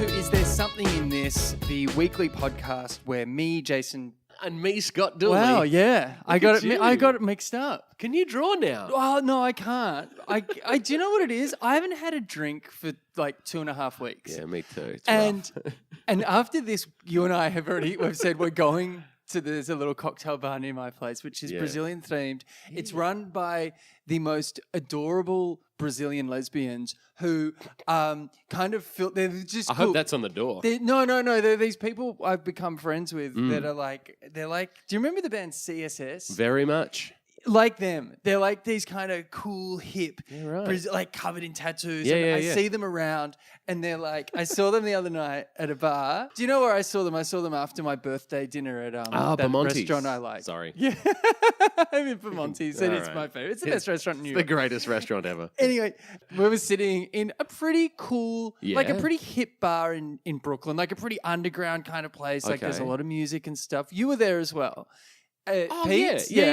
to Is There Something in This, the weekly podcast where me, Jason... And me, Scott Dooley. Wow, yeah. I got it mixed up. Can you draw now? Oh, no, I can't. I do you know what it is? I haven't had a drink for like 2.5 weeks. Yeah, me too. It's And rough. and after this, you and I we've said we're going to, there's a little cocktail bar near my place, which is Brazilian themed. Yeah. It's run by the most adorable Brazilian lesbians who kind of feel they're just. I hope that's on the door. No. They're these people I've become friends with that are like, they're like. Do you remember the band CSS? Very much. Like them. They're like these kind of cool, hip, right. like covered in tattoos. Yeah, I see them around and they're like, I saw them the other night at a bar. Do you know where I saw them? I saw them after my birthday dinner at that Bamonte's. restaurant I like. Sorry. Yeah. I'm in Bamonte's and it's my favorite. It's the best restaurant in New York. The greatest restaurant ever. Anyway, we were sitting in a pretty cool, like a pretty hip bar in Brooklyn, like a pretty underground kind of place. Like there's a lot of music and stuff. You were there as well. Pete's, yeah.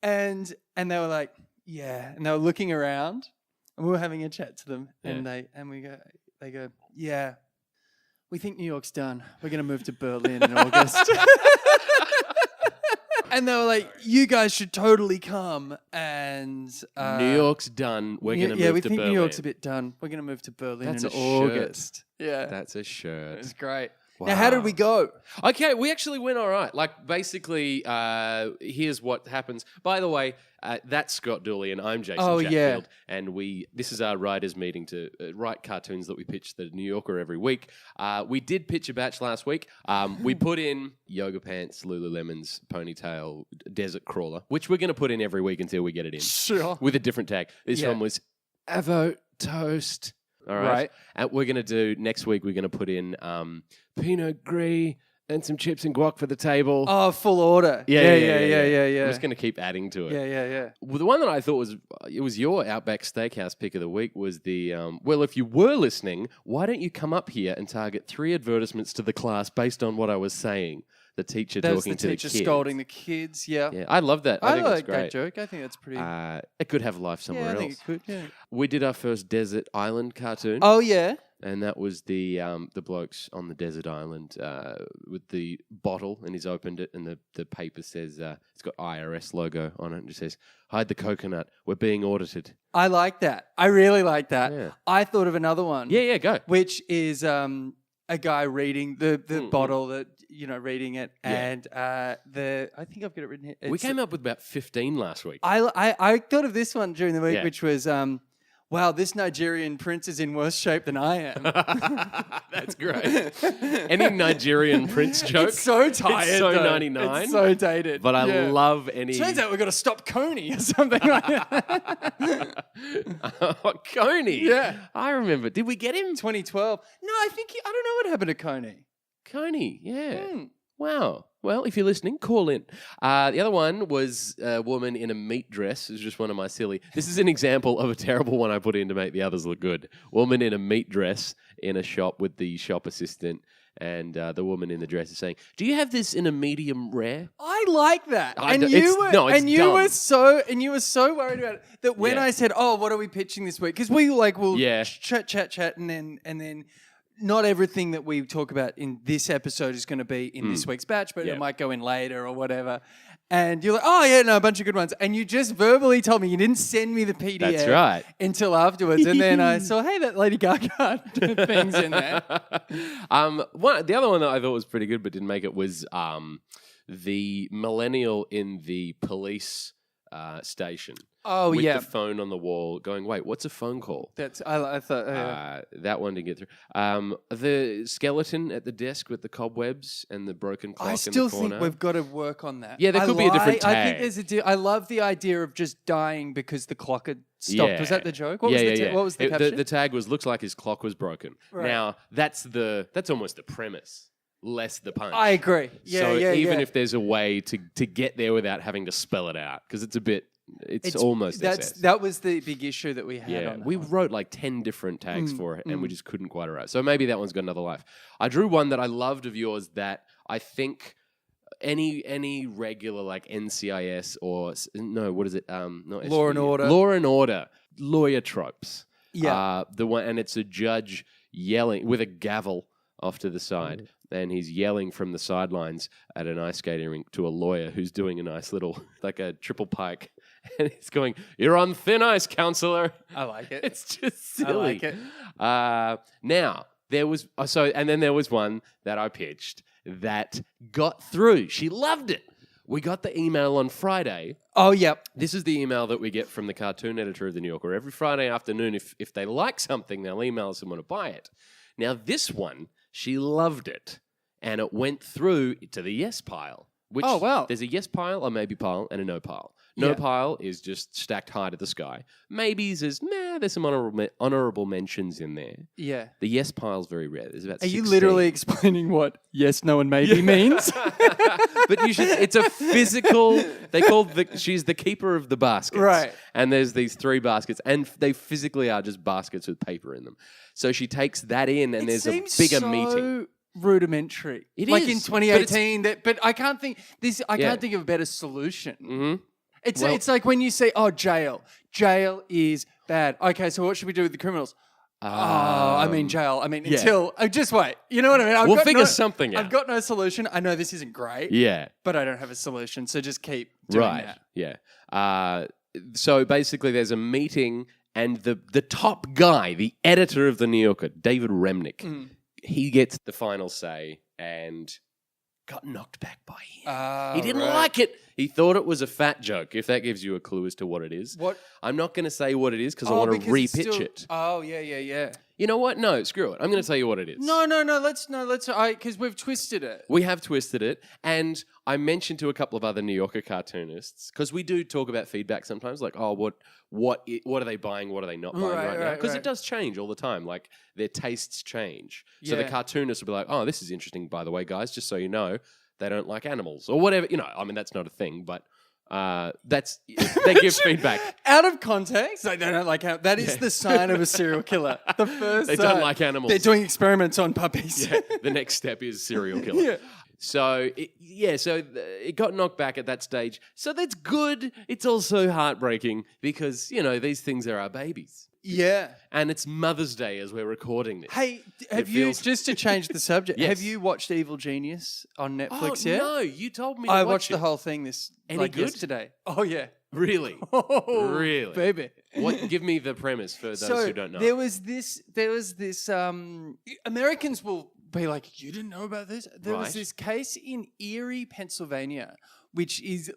And they were like, and they were looking around, and we were having a chat to them, and they go, yeah, we think New York's done. We're gonna move to Berlin in August. And they were like, you guys should totally come. And New York's done. We're gonna move to Berlin. Yeah, we think New York's a bit done. We're gonna move to Berlin in August. Yeah, that's a shirt. It's great. Wow. Now, how did we go? Okay, we actually went all right. Like, basically, here's what happens. By the way, that's Scott Dooley and I'm Jason Chatfield. And this is our writers' meeting to write cartoons that we pitch the New Yorker every week. We did pitch a batch last week. We put in yoga pants, Lululemon's, ponytail, desert crawler, which we're going to put in every week until we get it in. Sure. With a different tag. This one was Avo Toast. All right. And we're going to do, next week, we're going to put in Pinot Gris and some chips and guac for the table. Oh, full order. Yeah. I'm just going to keep adding to it. Yeah. Well, the one that I thought was your Outback Steakhouse pick of the week was the, well, if you were listening, why don't you come up here and target 3 advertisements to the class based on what I was saying? The teacher talking to the kids. The teacher scolding the kids, yeah. I love that. I think like that's great. that joke. I think that's pretty... it could have life somewhere else. I think it could, yeah. We did our first desert island cartoon. Oh, yeah? And that was the blokes on the desert island with the bottle, and he's opened it, and the paper says, it's got IRS logo on it, and it just says, hide the coconut, we're being audited. I like that. I really like that. Yeah. I thought of another one. Yeah, go. Which is a guy reading the bottle, that reading it, and I think I've got it written here. We came up with about 15 last week. I thought of this one during the week, Yeah. which was, wow, this Nigerian prince is in worse shape than I am. That's great. Any Nigerian prince joke? It's so tired. It's so 99. It's so dated. But I love any... Turns out we've got to stop Coney or something like that. Coney? Yeah. I remember. Did we get him? 2012. No, I don't know what happened to Coney. Coney, yeah. Wow. Well, if you're listening, call in. The other one was a woman in a meat dress. It was just one of my silly... This is an example of a terrible one I put in to make the others look good. Woman in a meat dress in a shop with the shop assistant, and the woman in the dress is saying, do you have this in a medium rare? I like that. You were so worried about it that when I said, oh, what are we pitching this week? Because we'll chat and then not everything that we talk about in this episode is going to be in this week's batch, but it might go in later or whatever. And you're like, oh, yeah, no, a bunch of good ones. And you just verbally told me, you didn't send me the PDF. That's right. Until afterwards. And then I saw, hey, that Lady Gaga thing's in there. The other one that I thought was pretty good but didn't make it was the millennial in the police station. Oh, with the phone on the wall going, wait, what's a phone call? I thought... that one didn't get through. The skeleton at the desk with the cobwebs and the broken clock in the corner. I still think we've got to work on that. Yeah, there could be a different tag. I think there's I love the idea of just dying because the clock had stopped. Yeah. Was that the joke? What was the caption? The tag was, looks like his clock was broken. Right. Now, that's almost the premise. Less the punch. I agree. Even if there's a way to get there without having to spell it out, because it's almost excess. That was the big issue that we had. Yeah, on we wrote like 10 different tags for it, and we just couldn't quite arrive. So maybe that one's got another life. I drew one that I loved of yours that I think any regular like NCIS or no, what is it? Not Law and Order. Law and Order. Lawyer tropes. Yeah. The one, and it's a judge yelling with a gavel off to the side, and he's yelling from the sidelines at an ice skating rink to a lawyer who's doing a nice little, like a triple pike, and he's going, "You're on thin ice, counselor." I like it. It's just silly. I like it. Now there was and then there was one that I pitched that got through. She loved it. We got the email on Friday. Oh, yep. This is the email that we get from the cartoon editor of The New Yorker. Every Friday afternoon, if they like something, they'll email us and want to buy it. Now, this one, she loved it. And it went through to the yes pile. Which, oh, wow. There's a yes pile, a maybe pile, and a no pile. No pile is just stacked high to the sky. Maybes is, there's some honourable mentions in there. Yeah. The yes pile's very rare. There's about 16. Are you literally explaining what yes, no, and maybe means? But you should. It's a physical. She's the keeper of the baskets, right? And there's these 3 baskets, and they physically are just baskets with paper in them. So she takes that in, and there's a bigger meeting. Rudimentary. It like is. in 2018, but I can't think I can't think of a better solution. Mm-hmm. It's like when you say, "Oh, jail is bad." Okay, so what should we do with the criminals? I mean jail. Until just wait. You know what I mean? We'll figure something out. I've got no solution. I know this isn't great. Yeah, but I don't have a solution. So just keep doing that. Yeah. So basically, there's a meeting, and the top guy, the editor of the New Yorker, David Remnick, he gets the final say and got knocked back by him. He didn't like it. He thought it was a fat joke, if that gives you a clue as to what it is. What? I'm not going to say what it is because I want to repitch it. Oh, yeah. You know what? No, screw it. I'm going to tell you what it is. No. Let's because we've twisted it. We have twisted it, and I mentioned to a couple of other New Yorker cartoonists because we do talk about feedback sometimes, like, oh, what are they buying? What are they not buying right now? Because it does change all the time. Like their tastes change. So the cartoonists will be like, oh, this is interesting, by the way, guys. Just so you know, they don't like animals or whatever. You know, I mean, that's not a thing, but. They give feedback out of context. They don't like that is the sign of a serial killer. The first they don't like animals. They're doing experiments on puppies. The next step is serial killer. So it got knocked back at that stage. So that's good. It's also heartbreaking because these things are our babies. Yeah. And it's Mother's Day as we're recording this. Hey, just to change the subject, have you watched Evil Genius on Netflix yet? No, you told me to I watch watched it. the whole thing yesterday. Oh, yeah. Really? Oh, really? Baby. Give me the premise for those who don't know. There was this Americans will be like, you didn't know about this? There was this case in Erie, Pennsylvania, which is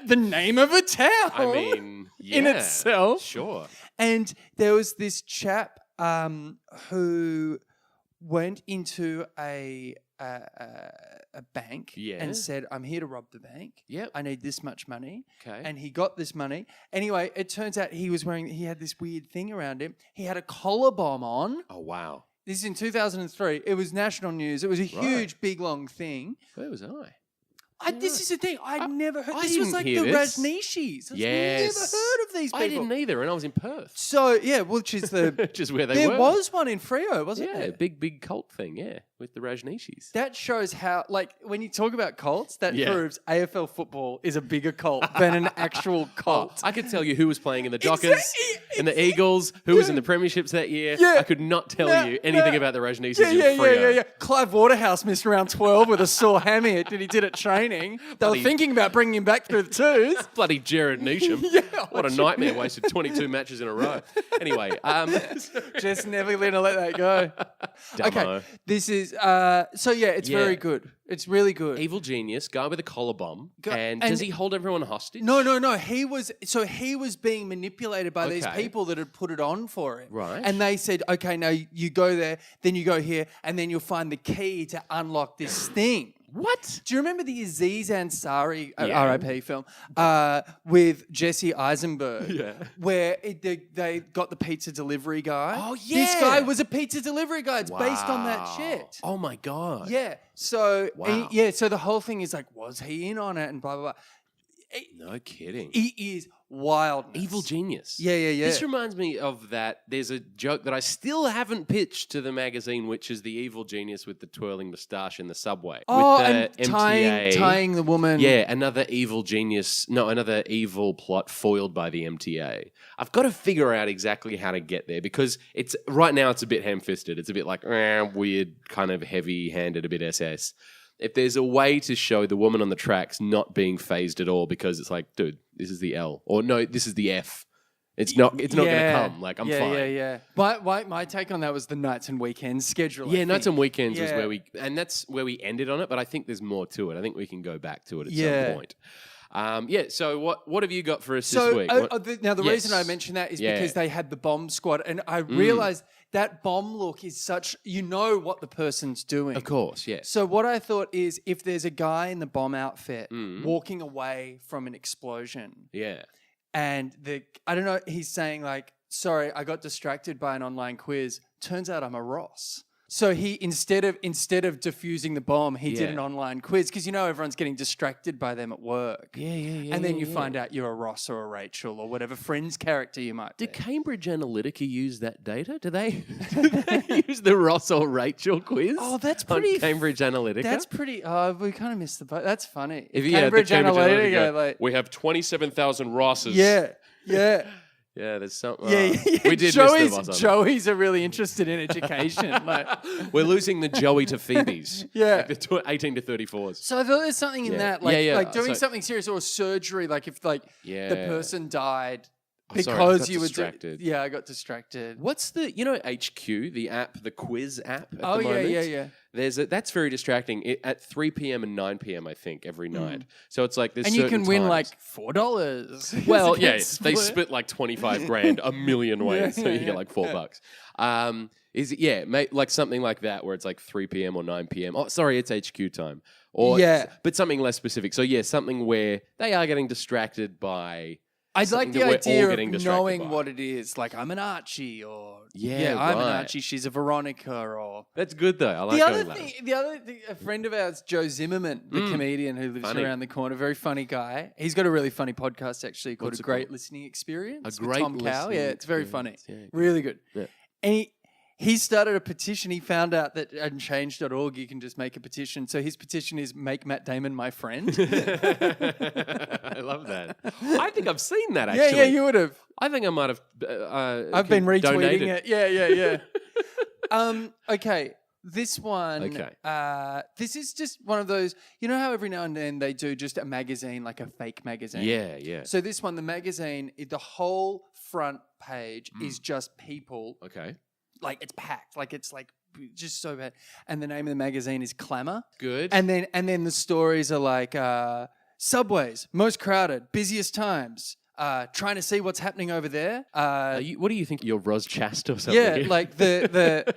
the name of a town. I mean, in itself. Sure. And there was this chap who went into a bank and said, I'm here to rob the bank. Yep. I need this much money. Okay. And he got this money. Anyway, it turns out he had this weird thing around him. He had a collar bomb on. Oh, wow. This is in 2003. It was national news. It was a huge, big, long thing. Where was I? This is the thing. I'd never heard. This didn't was like hear the this. Rajneeshis. Yes. I've never heard of these people. I didn't either, and I was in Perth. So, which is which is where they were. There was one in Freo, wasn't there? Yeah, big cult thing, with the Rajneeshis. That shows how, when you talk about cults, that proves AFL football is a bigger cult than an actual cult. I could tell you who was playing in the Dockers, in the Eagles, who was in the premierships that year. Yeah. I could not tell you anything about the Rajneeshis in Freo. Yeah. Clive Waterhouse missed round 12 with a sore hammy that he did at training. They were thinking about bringing him back through the twos. Bloody Jared Neesham. What a nightmare. Wasted 22 matches in a row. Anyway. Just never going to let that go. Dumbo. Okay. This is, it's very good. It's really good. Evil genius, guy with a collar bomb. And does he hold everyone hostage? No. He was being manipulated by these people that had put it on for him. Right. And they said, okay, now you go there, then you go here, and then you'll find the key to unlock this thing. What? Do you remember the Aziz Ansari RIP film with Jesse Eisenberg? Yeah. Where they got the pizza delivery guy. Oh, yeah. This guy was a pizza delivery guy. It's based on that shit. Oh, my God. Yeah. So, so the whole thing is like, was he in on it and blah, blah, blah. No kidding. He is wildness. Evil genius. Yeah. This reminds me of that. There's a joke that I still haven't pitched to the magazine, which is the evil genius with the twirling moustache in the subway. Oh, with the and MTA. tying the woman. Yeah, another evil plot foiled by the MTA. I've got to figure out exactly how to get there because right now it's a bit ham-fisted. It's a bit like weird, kind of heavy-handed, a bit SS. If there's a way to show the woman on the tracks not being phased at all because it's like, dude, this is the L. Or no, this is the F. It's not going to come. Like, I'm fine. Yeah. My take on that was the nights and weekends schedule. Yeah, nights and weekends was where that's where we ended on it, but I think there's more to it. I think we can go back to it at some point. So what have you got for us this week? Now, the reason I mentioned that is because they had the bomb squad, and I realized that bomb look is such, what the person's doing. Of course, yeah. So what I thought is if there's a guy in the bomb outfit walking away from an explosion. Yeah. And I don't know, he's saying like, sorry, I got distracted by an online quiz. Turns out I'm a Ross. So he instead of defusing the bomb, he did an online quiz because everyone's getting distracted by them at work. Yeah. And then you find out you're a Ross or a Rachel or whatever Friends character you might be. Did Cambridge Analytica use that data? Do they use the Ross or Rachel quiz? Oh, that's pretty. On Cambridge Analytica. That's pretty. Oh, we kind of missed the boat. That's funny. Cambridge Analytica, we have 27,000 Rosses. Yeah. Yeah, there's something. Yeah. We did miss them. Joeys are really interested in education. We're losing the Joey to Phoebes. Yeah. Like the 18 to 34s. So I thought there's something in that. Like doing something serious or surgery, like if the person died because you were distracted. I got distracted. What's the HQ, the app, the quiz app at the moment? Yeah. That's very distracting. At 3 p.m. and 9 p.m. I think every night. So it's like there's and you can win times. like $4. Well, they split like 25 grand a million ways, so you get like $4. Like something like that where it's like 3 p.m. or 9 p.m. Oh, sorry, it's HQ time. But something less specific. So something where they are getting distracted by. I'd like the idea of knowing what it is. Like, I'm an Archie, or I'm an Archie. She's a Veronica, or that's good though. I like the other thing. A friend of ours, Joe Zimmerman, the comedian who lives around the corner, very funny guy. He's got a really funny podcast actually called A Great Listening Experience. A Great Tom Cow. Yeah, it's very funny. Yeah. Really good. Yeah. And he started a petition. He found out that on change.org you can just make a petition. So his petition is make Matt Damon my friend. I love that. I think I've seen that actually. Yeah, you would have. I think I might have. I've been retweeting donated. it. Yeah. Okay. This one. Okay. This is just one of those. You know how every now and then they do just a magazine, like a fake magazine. Yeah. So this one, the magazine, the whole front page is just people. Okay. Like it's packed, like it's like just so bad. And the name of the magazine is Clamour. Good. And then the stories are like subways, most crowded, busiest times, trying to see what's happening over there. What do you think? You're Ros Chast or something? Yeah, like the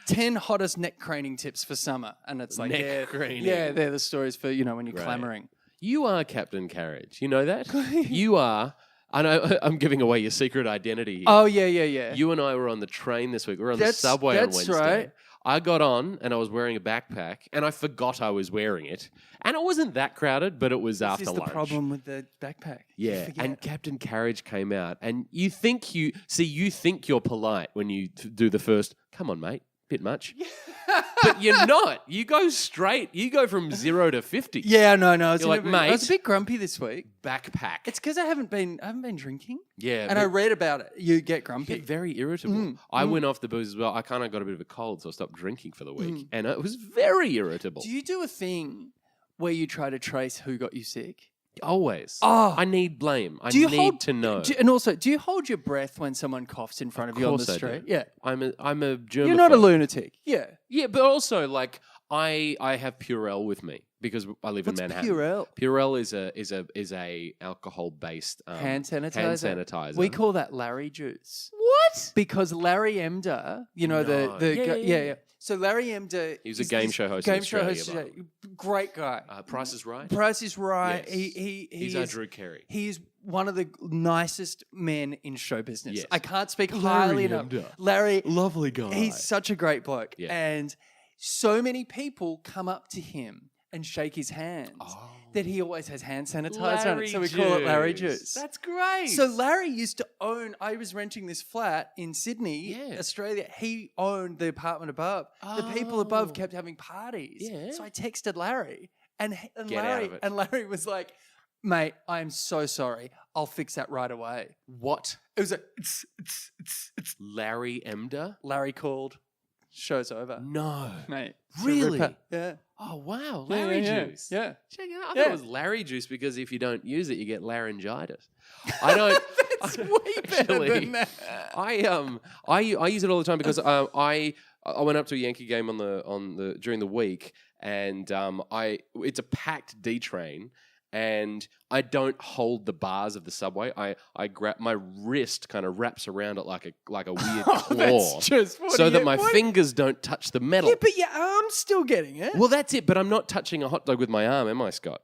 10 hottest neck craning tips for summer, and it's like neck craning. Yeah, they're the stories for when you're clamoring. You are Captain Carriage. You know that? You are. I know I'm giving away your secret identity here. Oh, yeah. You and I were on the train this week. We were on the subway on Wednesday. That's right. I got on and I was wearing a backpack and I forgot I was wearing it. And it wasn't that crowded, but it was after lunch. This is the problem with the backpack. Yeah, and Captain Carriage came out and you think you're polite when you do the first, come on, mate. Bit much. But you're not. You go straight. You go from 0 to 50. Yeah, no. Mate. I was a bit grumpy this week. Backpack. It's because I haven't been drinking. Yeah. And I read about it. You get grumpy. You get very irritable. I went off the booze as well. I kind of got a bit of a cold, so I stopped drinking for the week. And it was very irritable. Do you do a thing where you try to trace who got you sick? Always. Oh. I need blame. I need to know. And also, do you hold your breath when someone coughs in front of you on the street? Yeah. I'm a germaphobe. You're not a lunatic. Yeah. Yeah, but also like I have Purell with me because I live in Manhattan. Purell? Purell is a alcohol based hand sanitizer. Hand sanitizer. We call that Larry juice. What? Because Larry Emder, yeah. So Larry Emder, he was a game show host. Great guy. Price is Right. Price is Right. Yes. He's our Drew Carey. He's one of the nicest men in show business. Yes. I can't speak highly enough. Larry, lovely guy. He's such a great bloke, yeah. and so many people come up to him and shake his hands, Oh. that he always has hand sanitizer on it. So we call it Larry Juice. That's great. So Larry used to own, I was renting this flat in Sydney, Australia. He owned the apartment above. The people above kept having parties. Yeah. So I texted Larry and Get out of it. Larry was like, mate, I'm so sorry. I'll fix that right away. What? It was Larry Emder? Larry called. Show's over. No. Mate. Really? Yeah. Oh, wow. Larry juice. Yeah. Check it out. I thought it was Larry juice because if you don't use it, you get laryngitis. I don't. That's way better than that. I use it all the time because I went up to a Yankee game on the during the week and it's a packed D train. And I don't hold the bars of the subway. I grab my wrist kind of wraps around it like a weird claw, so that my fingers don't touch the metal. Yeah, but your arm's still getting it. Well, that's it. But I'm not touching a hot dog with my arm, am I, Scott?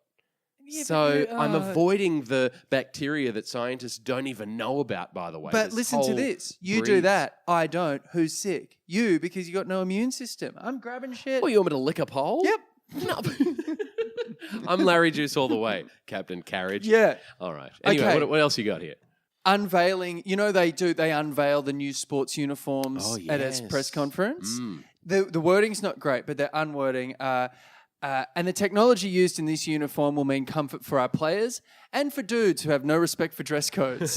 Yeah, so I'm avoiding the bacteria that scientists don't even know about. By the way, but listen to this: you do that, I don't. Who's sick? You, because you got no immune system. I'm grabbing shit. Well, you want me to lick a pole? Yep. No. I'm Larry Juice all the way, Captain Carriage. Yeah. All right. Anyway, what else you got here? Unveiling. You know they unveil the new sports uniforms at a press conference. The wording's not great, but they're unwording. And the technology used in this uniform will mean comfort for our players and for dudes who have no respect for dress codes.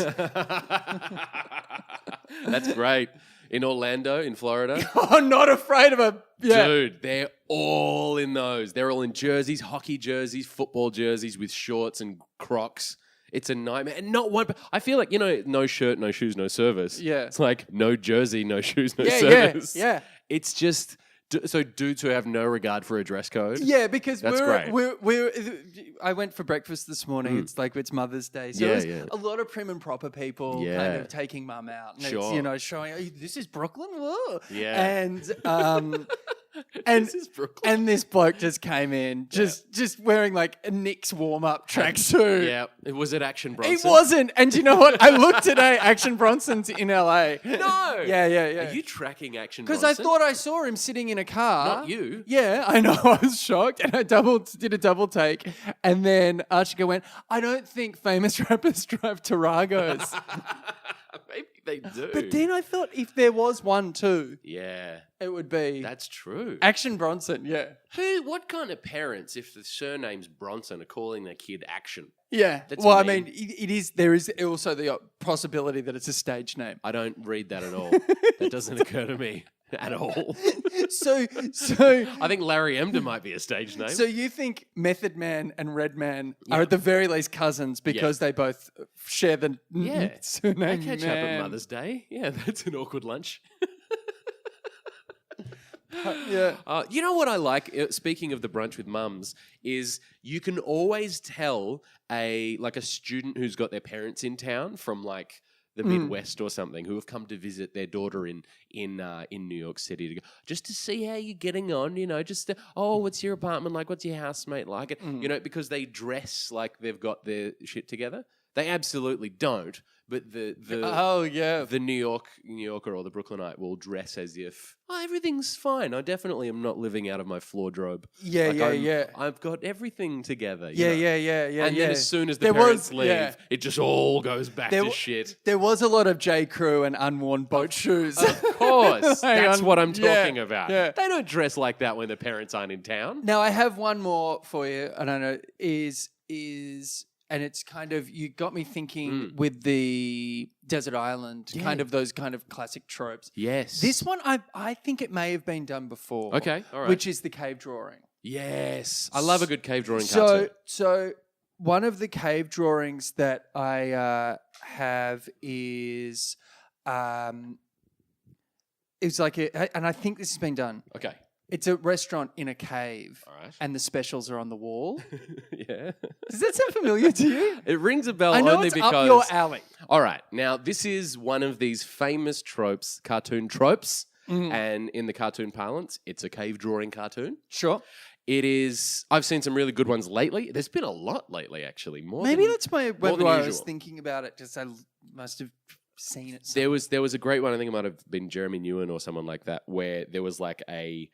That's great. In Orlando, in Florida. Oh, not afraid of a... Yeah. Dude, they're all in those. They're all in jerseys, hockey jerseys, football jerseys with shorts and Crocs. It's a nightmare. And not one... I feel like, no shirt, no shoes, no service. Yeah. It's like no jersey, no shoes, no service. Yeah. It's just... So dudes who have no regard for a dress code. Yeah, because that's great. I went for breakfast this morning. It's Mother's Day, so a lot of prim and proper people kind of taking mum out. And it's, showing, oh, this is Brooklyn. Whoa. Yeah, and this is Brooklyn. And this bloke just came in, just wearing like a Knicks warm up tracksuit. Yeah, was it Action Bronson? It wasn't. And do you know what? I looked today. Action Bronson's in LA. No. Yeah. Are you tracking Action Bronson? Because I thought I saw him sitting in a car. Not you. Yeah, I know. I was shocked, and I did a double take, and then Archie went, "I don't think famous rappers drive Taragos." Maybe they do. But then I thought if there was one too, it would be. That's true. Action Bronson, yeah. What kind of parents, if the surname's Bronson, are calling their kid Action? Yeah. Well, I mean, it is. There is also the possibility that it's a stage name. I don't read that at all. That doesn't occur to me at all. So I think Larry Emder might be a stage name. So you think Method Man and Redman are at the very least cousins because they both share the surname? They catch up at Mother's Day. Yeah, that's an awkward lunch. You know what I like, speaking of the brunch with mums, is you can always tell a student who's got their parents in town from like the Midwest or something, who have come to visit their daughter in New York City just to see how you're getting on, what's your apartment like? What's your housemate like? Because they dress like they've got their shit together. They absolutely don't. But the New Yorker or the Brooklynite will dress as if everything's fine. I definitely am not living out of my floor robe. I've got everything together. Yeah. And then as soon as the parents leave, it just all goes back to shit. There was a lot of J. Crew and unworn boat shoes. Of course, that's what I'm talking about. Yeah. They don't dress like that when the parents aren't in town. Now I have one more for you. I don't know and it's kind of, you got me thinking with the Desert Island, kind of those kind of classic tropes. Yes. This one, I think it may have been done before. Okay, all right. Which is the cave drawing. Yes. I love a good cave drawing cartoon. So one of the cave drawings that I have is, it's like, and I think this has been done. Okay. It's a restaurant in a cave, and the specials are on the wall. Does that sound familiar to you? It rings a bell. I know only it's because up your alley. All right, now this is one of these famous tropes, cartoon tropes, and in the cartoon parlance, it's a cave drawing cartoon. Sure. It is. I've seen some really good ones lately. There's been a lot lately, actually. Maybe that's why I was thinking about it. Just I must have seen it. There was a great one. I think it might have been Jeremy Newen or someone like that, where there was like a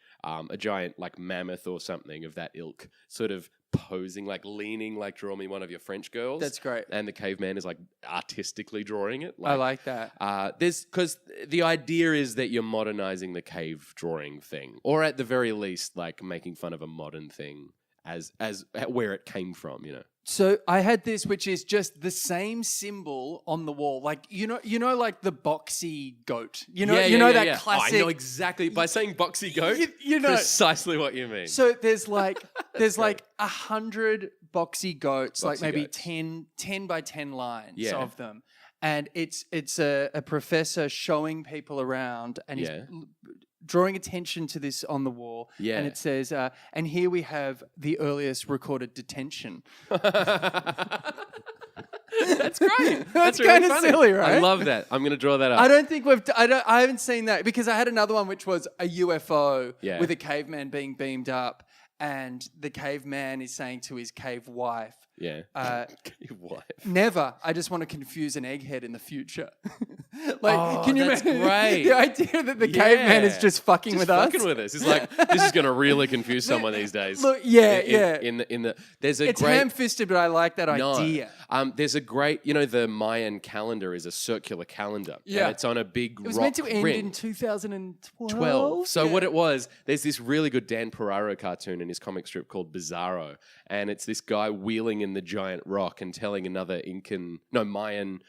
giant like mammoth or something of that ilk, sort of posing, like leaning, like draw me one of your French girls. That's great. And the caveman is like artistically drawing it. I like that. Because the idea is that you're modernizing the cave drawing thing, or at the very least, like making fun of a modern thing as where it came from, you know. So I had this, which is just the same symbol on the wall, like you know, like the boxy goat. You know that classic. Oh, I know exactly. By saying boxy goat, you know precisely what you mean. So there's like 100 boxy goats, like maybe 10 by 10 lines of them, and it's a professor showing people around, and he's drawing attention to this on the wall. And it says, and here we have the earliest recorded detention. That's great. That's kind of silly, right? I love that. I'm going to draw that up. I don't think I haven't seen that, because I had another one which was a UFO with a caveman being beamed up, and the caveman is saying to his cave wife, cave wife. Never. I just want to confuse an egghead in the future. Can you that's imagine great. the idea that the caveman is just fucking with us? Fucking with us. It's like, this is going to really confuse someone these days. Look, there's it's great ham-fisted, but I like that idea. There's a great, the Mayan calendar is a circular calendar. Yeah. And it's on a big rock It was meant to end ring. in 2012. So what it was, there's this really good Dan Piraro cartoon in his comic strip called Bizarro, and it's this guy wheeling in the giant rock and telling another Mayan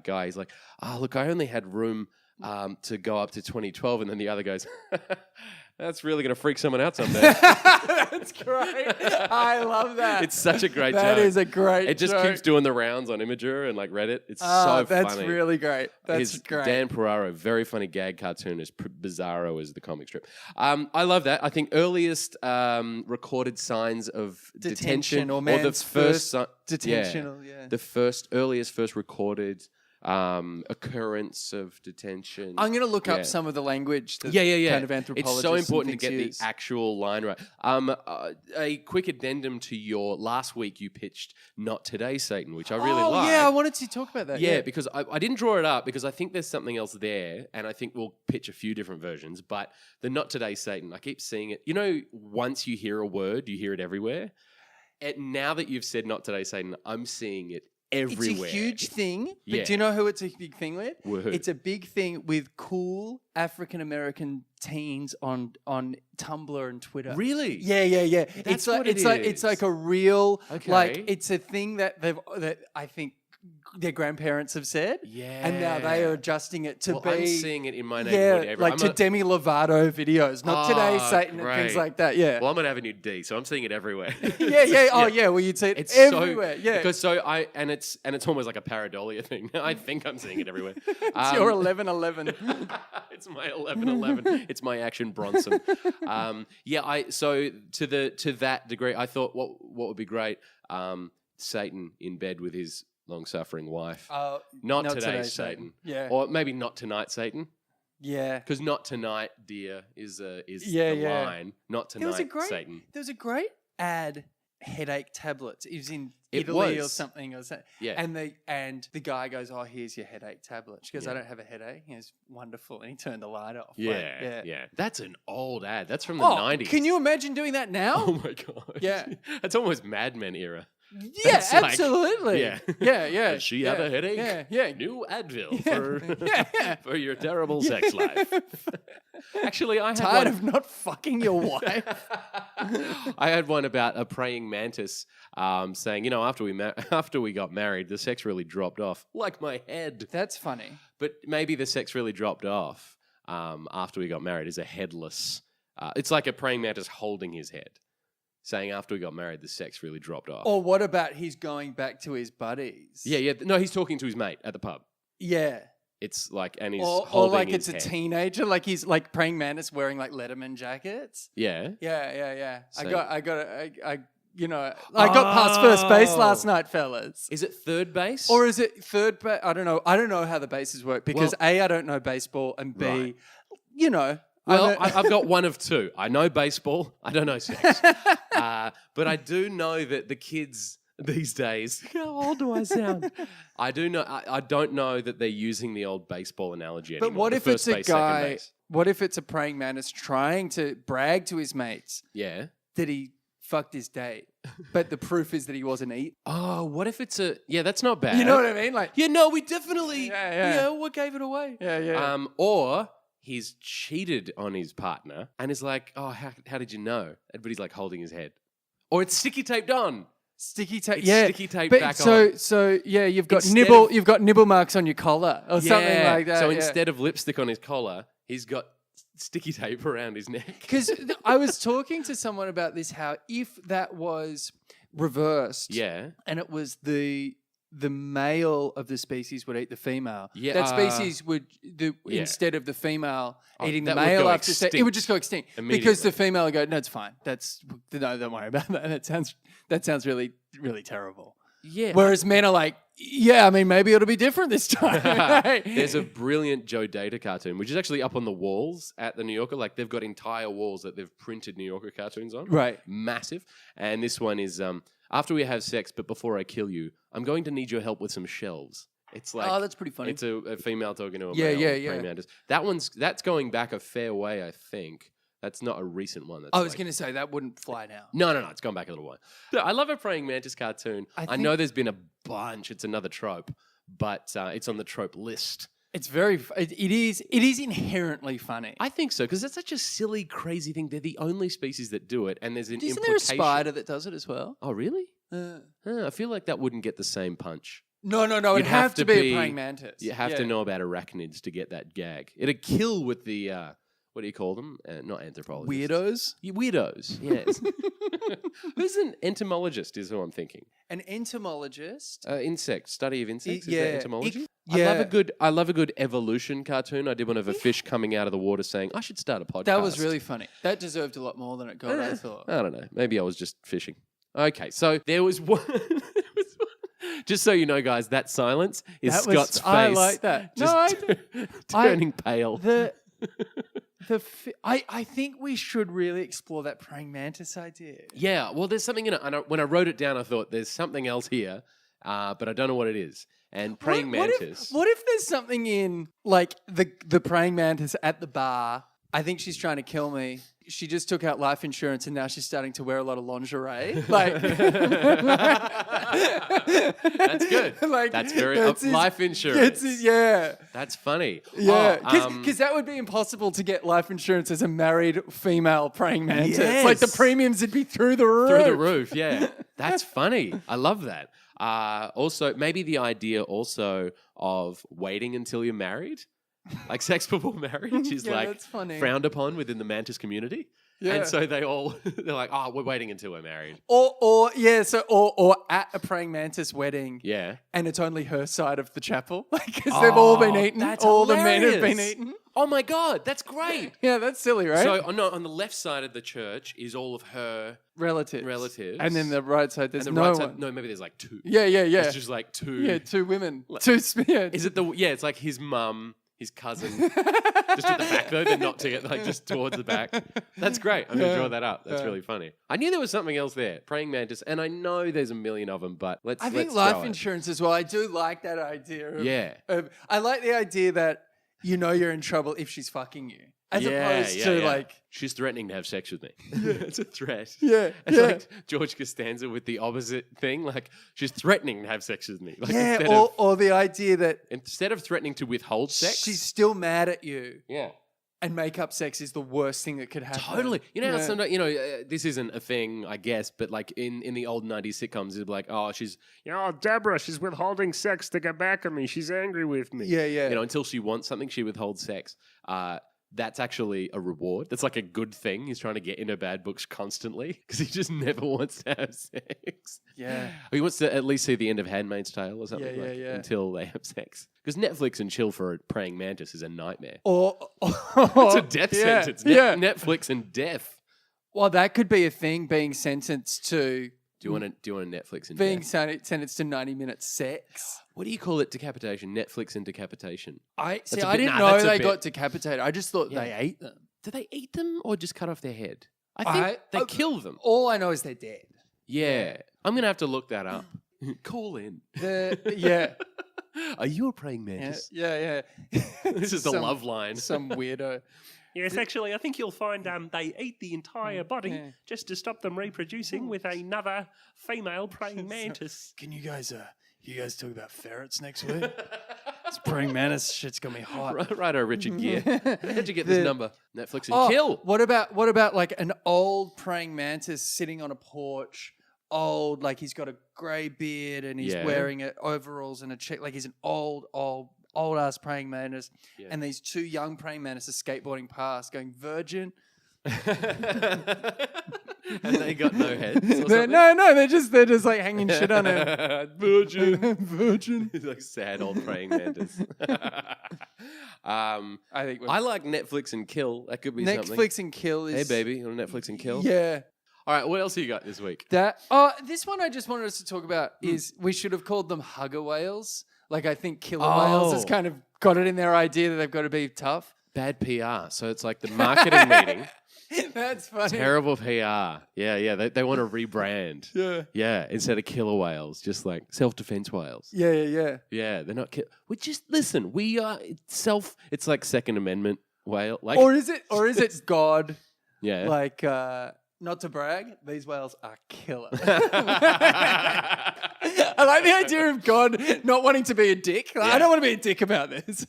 guy, he's like, look, I only had room to go up to 2012, and then the other goes, that's really going to freak someone out someday. That's great. I love that. It's such a great joke. That is a great It just joke. keeps doing the rounds on Imager and like Reddit. It's so funny. That's really great. That's great. Dan Piraro, very funny gag cartoonist. Bizarro is the comic strip. I love that. I think earliest recorded signs of detention or man's first detention. The earliest recorded occurrence of detention. I'm going to look up some of the language that kind of anthropologists. It's so important to get use. the actual line right. A quick addendum to your last week, you pitched Not Today, Satan, which I really like. Oh, yeah, I wanted to talk about that. Yeah, because I didn't draw it up because I think there's something else there, and I think we'll pitch a few different versions, but the Not Today, Satan, I keep seeing it. Once you hear a word, you hear it everywhere. And now that you've said Not Today, Satan, I'm seeing it everywhere. It's a huge thing. But do you know who it's a big thing with? Who? It's a big thing with cool African American teens on Tumblr and Twitter. Really? Yeah. That's it's like a real okay. It's a thing that I think their grandparents have said. Yeah. And now they are adjusting it to be. I'm seeing it in my neighborhood. Like to Demi Lovato videos. Not Today, Satan, and things like that. Yeah. Well, I'm on Avenue D, so I'm seeing it everywhere. Yeah. Oh, yeah. Well, you'd see it everywhere. Because it's almost like a paradollia thing. I think I'm seeing it everywhere. It's your 1111. It's my 1111. It's my Action Bronson. So to that degree, I thought what would be great, Satan in bed with his long-suffering wife. Not today, Satan. Yeah. Or maybe not tonight, Satan. Yeah. Because not tonight, dear, is the line. Not tonight, Satan. There was a great ad, headache tablets. It was in Italy or something. Yeah. And the guy goes, "Oh, here's your headache tablet." She goes, "I don't have a headache." He goes, "Wonderful." And he turned the light off. Yeah. That's an old ad. That's from the 90s. Can you imagine doing that now? Oh my God. Yeah. That's almost Mad Men era. Yeah, absolutely. Yeah. Does she have a headache? Yeah. New Advil for your terrible sex life. Actually, I had tired of not fucking your wife. I had one about a praying mantis saying, after we got married, the sex really dropped off, like my head. That's funny. But maybe the sex really dropped off after we got married is a headless. It's like a praying mantis holding his head, saying after we got married, the sex really dropped off. Or what about he's going back to his buddies? Yeah. No, he's talking to his mate at the pub. Yeah. It's like, and he's or holding like his it's head. a teenager, like he's like praying mantis wearing like Letterman jackets. Yeah. Yeah. So, I got past first base last night, fellas. Is it third base? Or is it third base? I don't know. I don't know how the bases work because A, I don't know baseball, and B, Well, I've got one of two. I know baseball. I don't know sex. But I do know that the kids these days. How old do I sound? I do know. I don't know that they're using the old baseball analogy anymore. But what if it's a guy? What if it's a praying mantis trying to brag to his mates? Yeah. That he fucked his date, but the proof is that he wasn't eating. Oh, what if it's a? Yeah, that's not bad. You know what I mean? Like, we definitely. Yeah. What gave it away? Yeah. Or he's cheated on his partner and is like, oh, how did you know? But he's like holding his head, or it's sticky taped on. Sticky tape, sticky tape back on. So you've got nibble marks on your collar or something like that. So instead of lipstick on his collar, he's got sticky tape around his neck. Because I was talking to someone about this, how if that was reversed, and it was the male of the species would eat the female, that species would instead of the female eating the male after sex, it would just go extinct because the female would go, no, it's fine. No, don't worry about that. That sounds really, really terrible. Yeah. Whereas men are like, yeah, I mean, maybe it'll be different this time. There's a brilliant Joe Data cartoon, which is actually up on the walls at the New Yorker. Like, they've got entire walls that they've printed New Yorker cartoons on. Right. Massive. And this one is, after we have sex, but before I kill you, I'm going to need your help with some shelves. It's like, oh, that's pretty funny. It's a female talking to a male. Praying mantis. That's going back a fair way, I think. That's not a recent one. I was going to say that wouldn't fly now. No. It's gone back a little while. I love a praying mantis cartoon. I know there's been a bunch. It's another trope, but it's on the trope list. It's very. It is inherently funny. I think so, because it's such a silly, crazy thing. They're the only species that do it, and there's an Isn't implication. there a spider that does it as well? Oh, really? I feel like that wouldn't get the same punch. No. It'd have to be a praying mantis. You have to know about arachnids to get that gag. It'd kill with the. What do you call them? Not anthropologists. Weirdos? Yes. Who's an entomologist is who I'm thinking. An entomologist? Insect, study of insects. Is that entomology? Yeah. I love a good evolution cartoon. I did one of a fish coming out of the water saying, I should start a podcast. That was really funny. That deserved a lot more than it got, I thought. I don't know. Maybe I was just fishing. Okay, so there was one. Just so you know, guys, that silence is Scott's face. I like that. Turning pale. I think we should really explore that praying mantis idea. Yeah, well, there's something in it. When I wrote it down, I thought there's something else here, but I don't know what it is. And praying mantis. What if there's something in like the praying mantis at the bar? I think she's trying to kill me. She just took out life insurance and now she's starting to wear a lot of lingerie. Like, that's good. Like, that's very life insurance. That's funny. Yeah, because that would be impossible to get life insurance as a married female praying mantis. Yes. Like the premiums would be through the roof. Through the roof, yeah. That's funny. I love that. Also, maybe the idea also of waiting until you're married. Like sex before marriage is like frowned upon within the mantis community. Yeah. And so they're like, oh, we're waiting until we're married. Or at a praying mantis wedding. Yeah. And it's only her side of the chapel. Like, because they've all been eaten. All the men have been eaten. Oh my God, that's great. Yeah, that's silly, right? So on the left side of the church is all of her relatives. And then the right side, there's no, maybe there's like two. Yeah. It's just like two. Yeah, two women. Is it it's like his mum, his cousin, just at the back though. They're not together, like just towards the back. That's great. I'm going to draw that up. That's really funny. I knew there was something else there. Praying mantis. And I know there's a million of them, but I think life insurance as well. I do like that idea. I like the idea that you know you're in trouble if she's fucking you. As opposed to like... She's threatening to have sex with me. It's a threat. Yeah. It's like George Costanza with the opposite thing. Like, she's threatening to have sex with me. Like, or the idea that... Instead of threatening to withhold sex... She's still mad at you. Yeah. And make-up sex is the worst thing that could happen. Totally. You know how sometimes, this isn't a thing, I guess, but like in the old 90s sitcoms, it'd be like, oh, she's, Deborah, she's withholding sex to get back at me. She's angry with me. Yeah. Until she wants something, she withholds sex. That's actually a reward. That's like a good thing. He's trying to get in her bad books constantly because he just never wants to have sex. Yeah. He wants to at least see the end of Handmaid's Tale or something until they have sex. Because Netflix and chill for a praying mantis is a nightmare. It's a death sentence. Netflix and death. Well, that could be a thing, being sentenced to... Do you want a Netflix and being sentenced to 90-minute sex? What do you call it? Decapitation? Netflix and decapitation. I didn't know they got decapitated. I just thought they ate them. Do they eat them or just cut off their head? I think they kill them. All I know is they're dead. Yeah. I'm going to have to look that up. Call in. Yeah. Are you a praying mantis? Yeah. This is the love line. Some weirdo. Yes, actually, I think you'll find they eat the entire body just to stop them reproducing with another female praying mantis. Can you guys talk about ferrets next week? This praying mantis shit's got me hot. Righto, Richard Gere. How'd you get this number? Netflix and kill. What about like an old praying mantis sitting on a porch? Old, like he's got a grey beard and he's wearing overalls and a check. Like he's an old ass praying mantis. Yeah. And these two young praying mantises skateboarding past, going virgin. And they got no heads. No, they're just like hanging shit on him. Virgin. He's like sad old praying mantis. I like Netflix and kill. That could be something. Netflix and kill is. Hey baby, you want Netflix and kill? Yeah. All right, what else have you got this week? This one I just wanted us to talk about is we should have called them hugger whales. Like I think killer whales has kind of got it in their idea that they've got to be tough. Bad PR. So it's like the marketing meeting. That's funny. Terrible PR. Yeah. They want to rebrand. Yeah. Instead of killer whales, just like self-defense whales. Yeah. Yeah, they're not We just listen. We are It's like Second Amendment whale. Like, or is it God? Yeah. Like. Not to brag, these whales are killer. I like the idea of God not wanting to be a dick. Like, I don't want to be a dick about this.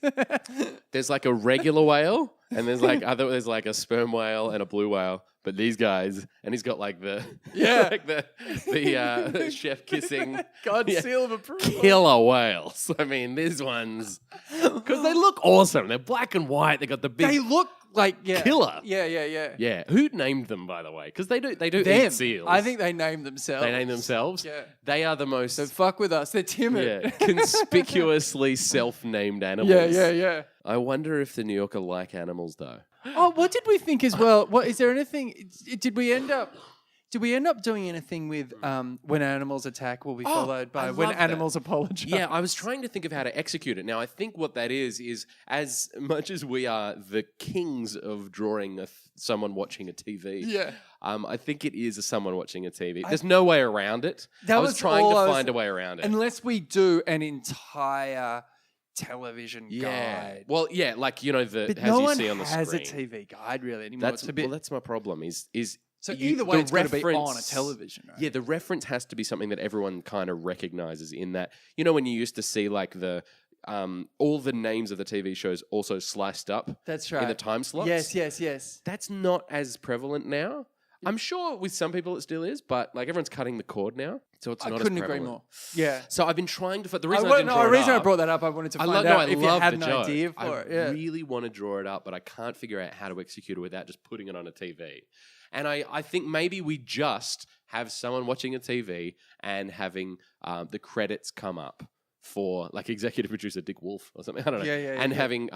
There's like a regular whale, and there's like a sperm whale and a blue whale. But these guys, and he's got like the the chef kissing God seal of approval. Killer whales. I mean, these ones because they look awesome. They're black and white. They got the big. They look like killer. Yeah. Who named them, by the way? Because they do them. Eat seals. I think they named themselves. They named themselves. Yeah. They are the most. So fuck with us. They're timid. Conspicuously self-named animals. Yeah. I wonder if the New Yorker like animals though. Oh, what did we think as well? What is there anything? Did we end up doing anything with when animals attack will be followed by when animals apologize? Yeah, I was trying to think of how to execute it. Now, I think what that is as much as we are the kings of drawing someone watching a TV. I think it is someone watching a TV. There's no way around it. I was trying to find a way around it. Unless we do an entire television guide. Well, yeah, like but as no you see on the screen. has a TV guide really anymore. That's my problem. So either way, it's got to be on a television, right? Yeah, the reference has to be something that everyone kind of recognizes in that. You know, when you used to see like the all the names of the TV shows also sliced up. That's right. In the time slots. Yes. That's not as prevalent now. I'm sure with some people it still is, but like everyone's cutting the cord now, so it's not as prevalent. I couldn't agree more. Yeah. So I've been trying to. The reason I brought that up, I wanted to find out if you had an idea for it. I really want to draw it up, but I can't figure out how to execute it without just putting it on a TV. And I think maybe we just have someone watching a TV and having the credits come up for like executive producer Dick Wolf or something. I don't know. And having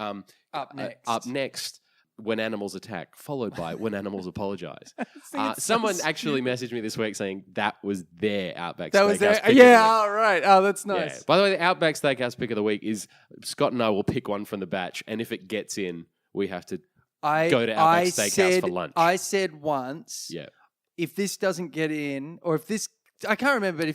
up next. When animals attack, followed by when animals apologize. Someone actually messaged me this week saying that was their Outback Steakhouse. That was their, all right. Oh, that's nice. Yeah. By the way, the Outback Steakhouse pick of the week is Scott and I will pick one from the batch, and if it gets in, we have to go to Outback Steakhouse for lunch. I said once, if this doesn't get in, or if this I can't remember, but if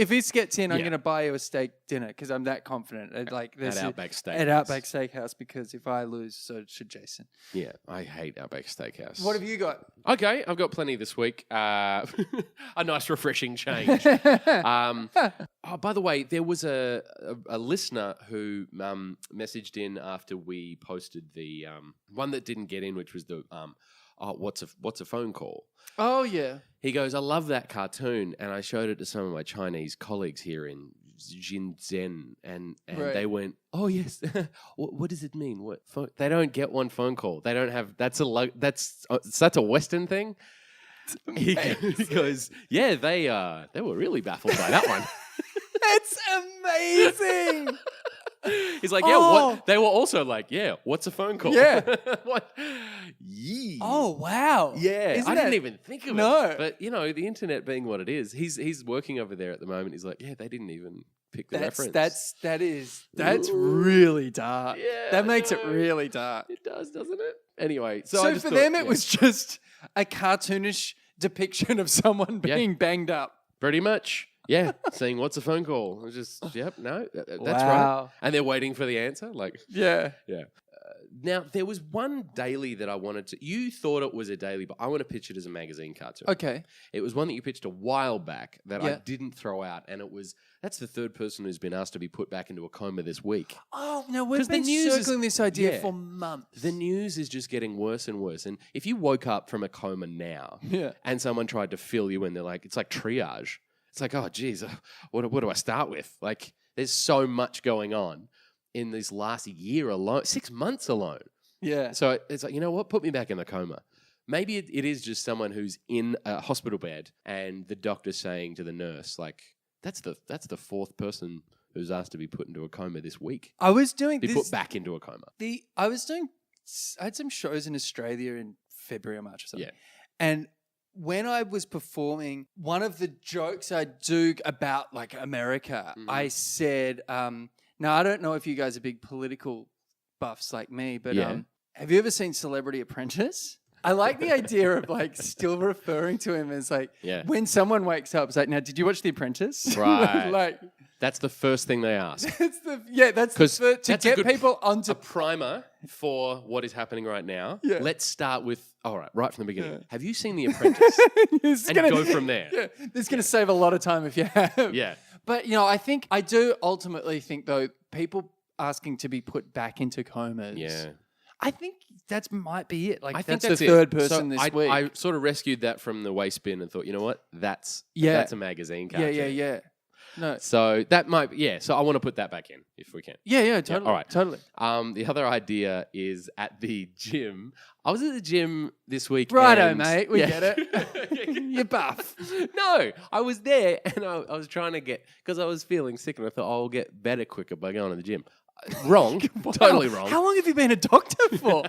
this gets in, I'm going to buy you a steak dinner because I'm that confident. At Outback Steakhouse. At Outback Steakhouse, because if I lose, so should Jason. Yeah, I hate Outback Steakhouse. What have you got? Okay, I've got plenty this week. A nice, refreshing change. By the way, there was a listener who messaged in after we posted the one that didn't get in, which was the what's a phone call? Oh, yeah. He goes, I love that cartoon. And I showed it to some of my Chinese colleagues here in Shenzhen. And they went, oh, yes. What does it mean? What they don't get one phone call. They don't have, that's a Western thing. He goes, yeah, they were really baffled by that one. That's amazing. He's like, what? They were also like, what's a phone call? Yeah. What? Yee. Oh, wow. Yeah. I didn't even think of it. But, the internet being what it is, he's working over there at the moment. He's like, they didn't even pick the reference. That's really dark. Yeah, that makes it really dark. It does, doesn't it? Anyway. So for them, it was just a cartoonish depiction of someone being banged up. Pretty much. Yeah, saying what's a phone call? It's just that's Wow. right. And they're waiting for the answer. Like, Yeah. Now there was one daily that I wanted to. You thought it was a daily, but I want to pitch it as a magazine cartoon. Okay. It was one that you pitched a while back that I Yeah. didn't throw out, and that's the third person who's been asked to be put back into a coma this week. Oh no, we've 'Cause the been news circling this idea yeah. for months. The news is just getting worse and worse. And if you woke up from a coma now, and someone tried to fill you in, it's like triage. It's like, oh, geez, what do I start with? Like, there's so much going on in this last year alone, 6 months alone. Yeah. So it's like, you know what? Put me back in the coma. Maybe it is just someone who's in a hospital bed and the doctor's saying to the nurse, like, that's the fourth person who's asked to be put into a coma this week. I was doing Be put back into a coma. I had some shows in Australia in February or March or something. Yeah. And when I was performing, one of the jokes I do about like America, I said, now I don't know if you guys are big political buffs like me, but have you ever seen Celebrity Apprentice? I like the idea of like still referring to him as like when someone wakes up, it's like, now did you watch The Apprentice? Right. Like that's the first thing they ask. To get people onto a primer for what is happening right now. Yeah. Let's start with right from the beginning. Yeah. Have you seen The Apprentice? Go from there. Yeah. This is going to save a lot of time if you have. Yeah. But I do ultimately think though people asking to be put back into comas. Yeah. I think that might be it. Like I that's think the third person this week. I sort of rescued that from the waste bin and thought, you know what? That's a magazine cartoon. Yeah. No. So that might so I want to put that back in if we can. Yeah, totally. All right. Totally. The other idea is at the gym. I was at the gym this week. Righto, mate. We get it. You're buff. No, I was there and I was trying to because I was feeling sick and I thought I'll get better quicker by going to the gym. Wrong. Wow. Totally wrong. How long have you been a doctor for?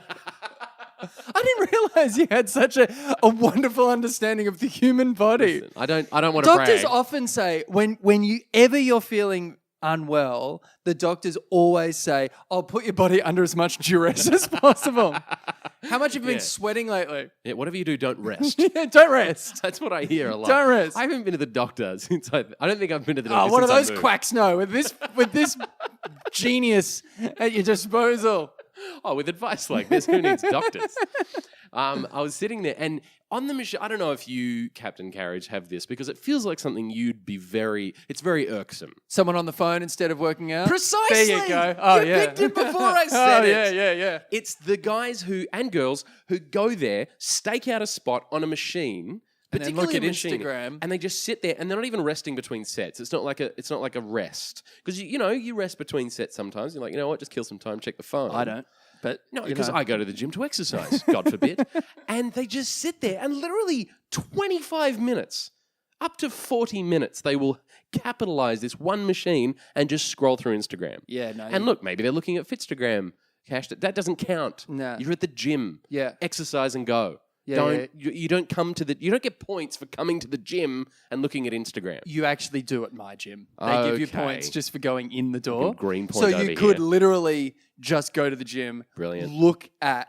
I didn't realize you had such a wonderful understanding of the human body. Listen, I don't want to brag. Doctors often say when you're feeling unwell, the doctors always say, "Oh, put your body under as much duress as possible." How much have you been sweating lately? Yeah, whatever you do, don't rest. Don't rest. That's what I hear a lot. Don't rest. I haven't been to the doctor since I don't think I've been to the doctor. Oh, what do those quacks know? With this genius at your disposal. Oh, with advice like this, who needs doctors? I was sitting there and on the machine, I don't know if you, Captain Carriage, have this because it feels like something you'd be it's very irksome. Someone on the phone instead of working out? Precisely. There you go. Oh, you picked it before I said it. Yeah. It's the guys and girls who go there, stake out a spot on a machine, and then look at Instagram, and they just sit there, and they're not even resting between sets. It's not like a rest because you rest between sets sometimes. You're like, you know what, just kill some time, check the phone. I don't, but no, because I go to the gym to exercise, God forbid, and they just sit there, and literally 25 minutes, up to 40 minutes, they will capitalize this one machine and just scroll through Instagram. Yeah, no. And look, maybe they're looking at Fitstagram. Cash that doesn't count. No. You're at the gym. Yeah. Exercise and go. You don't get points for coming to the gym and looking at Instagram. You actually do at my gym. They give you points just for going in the door. Green point so you could literally just go to the gym, brilliant, look at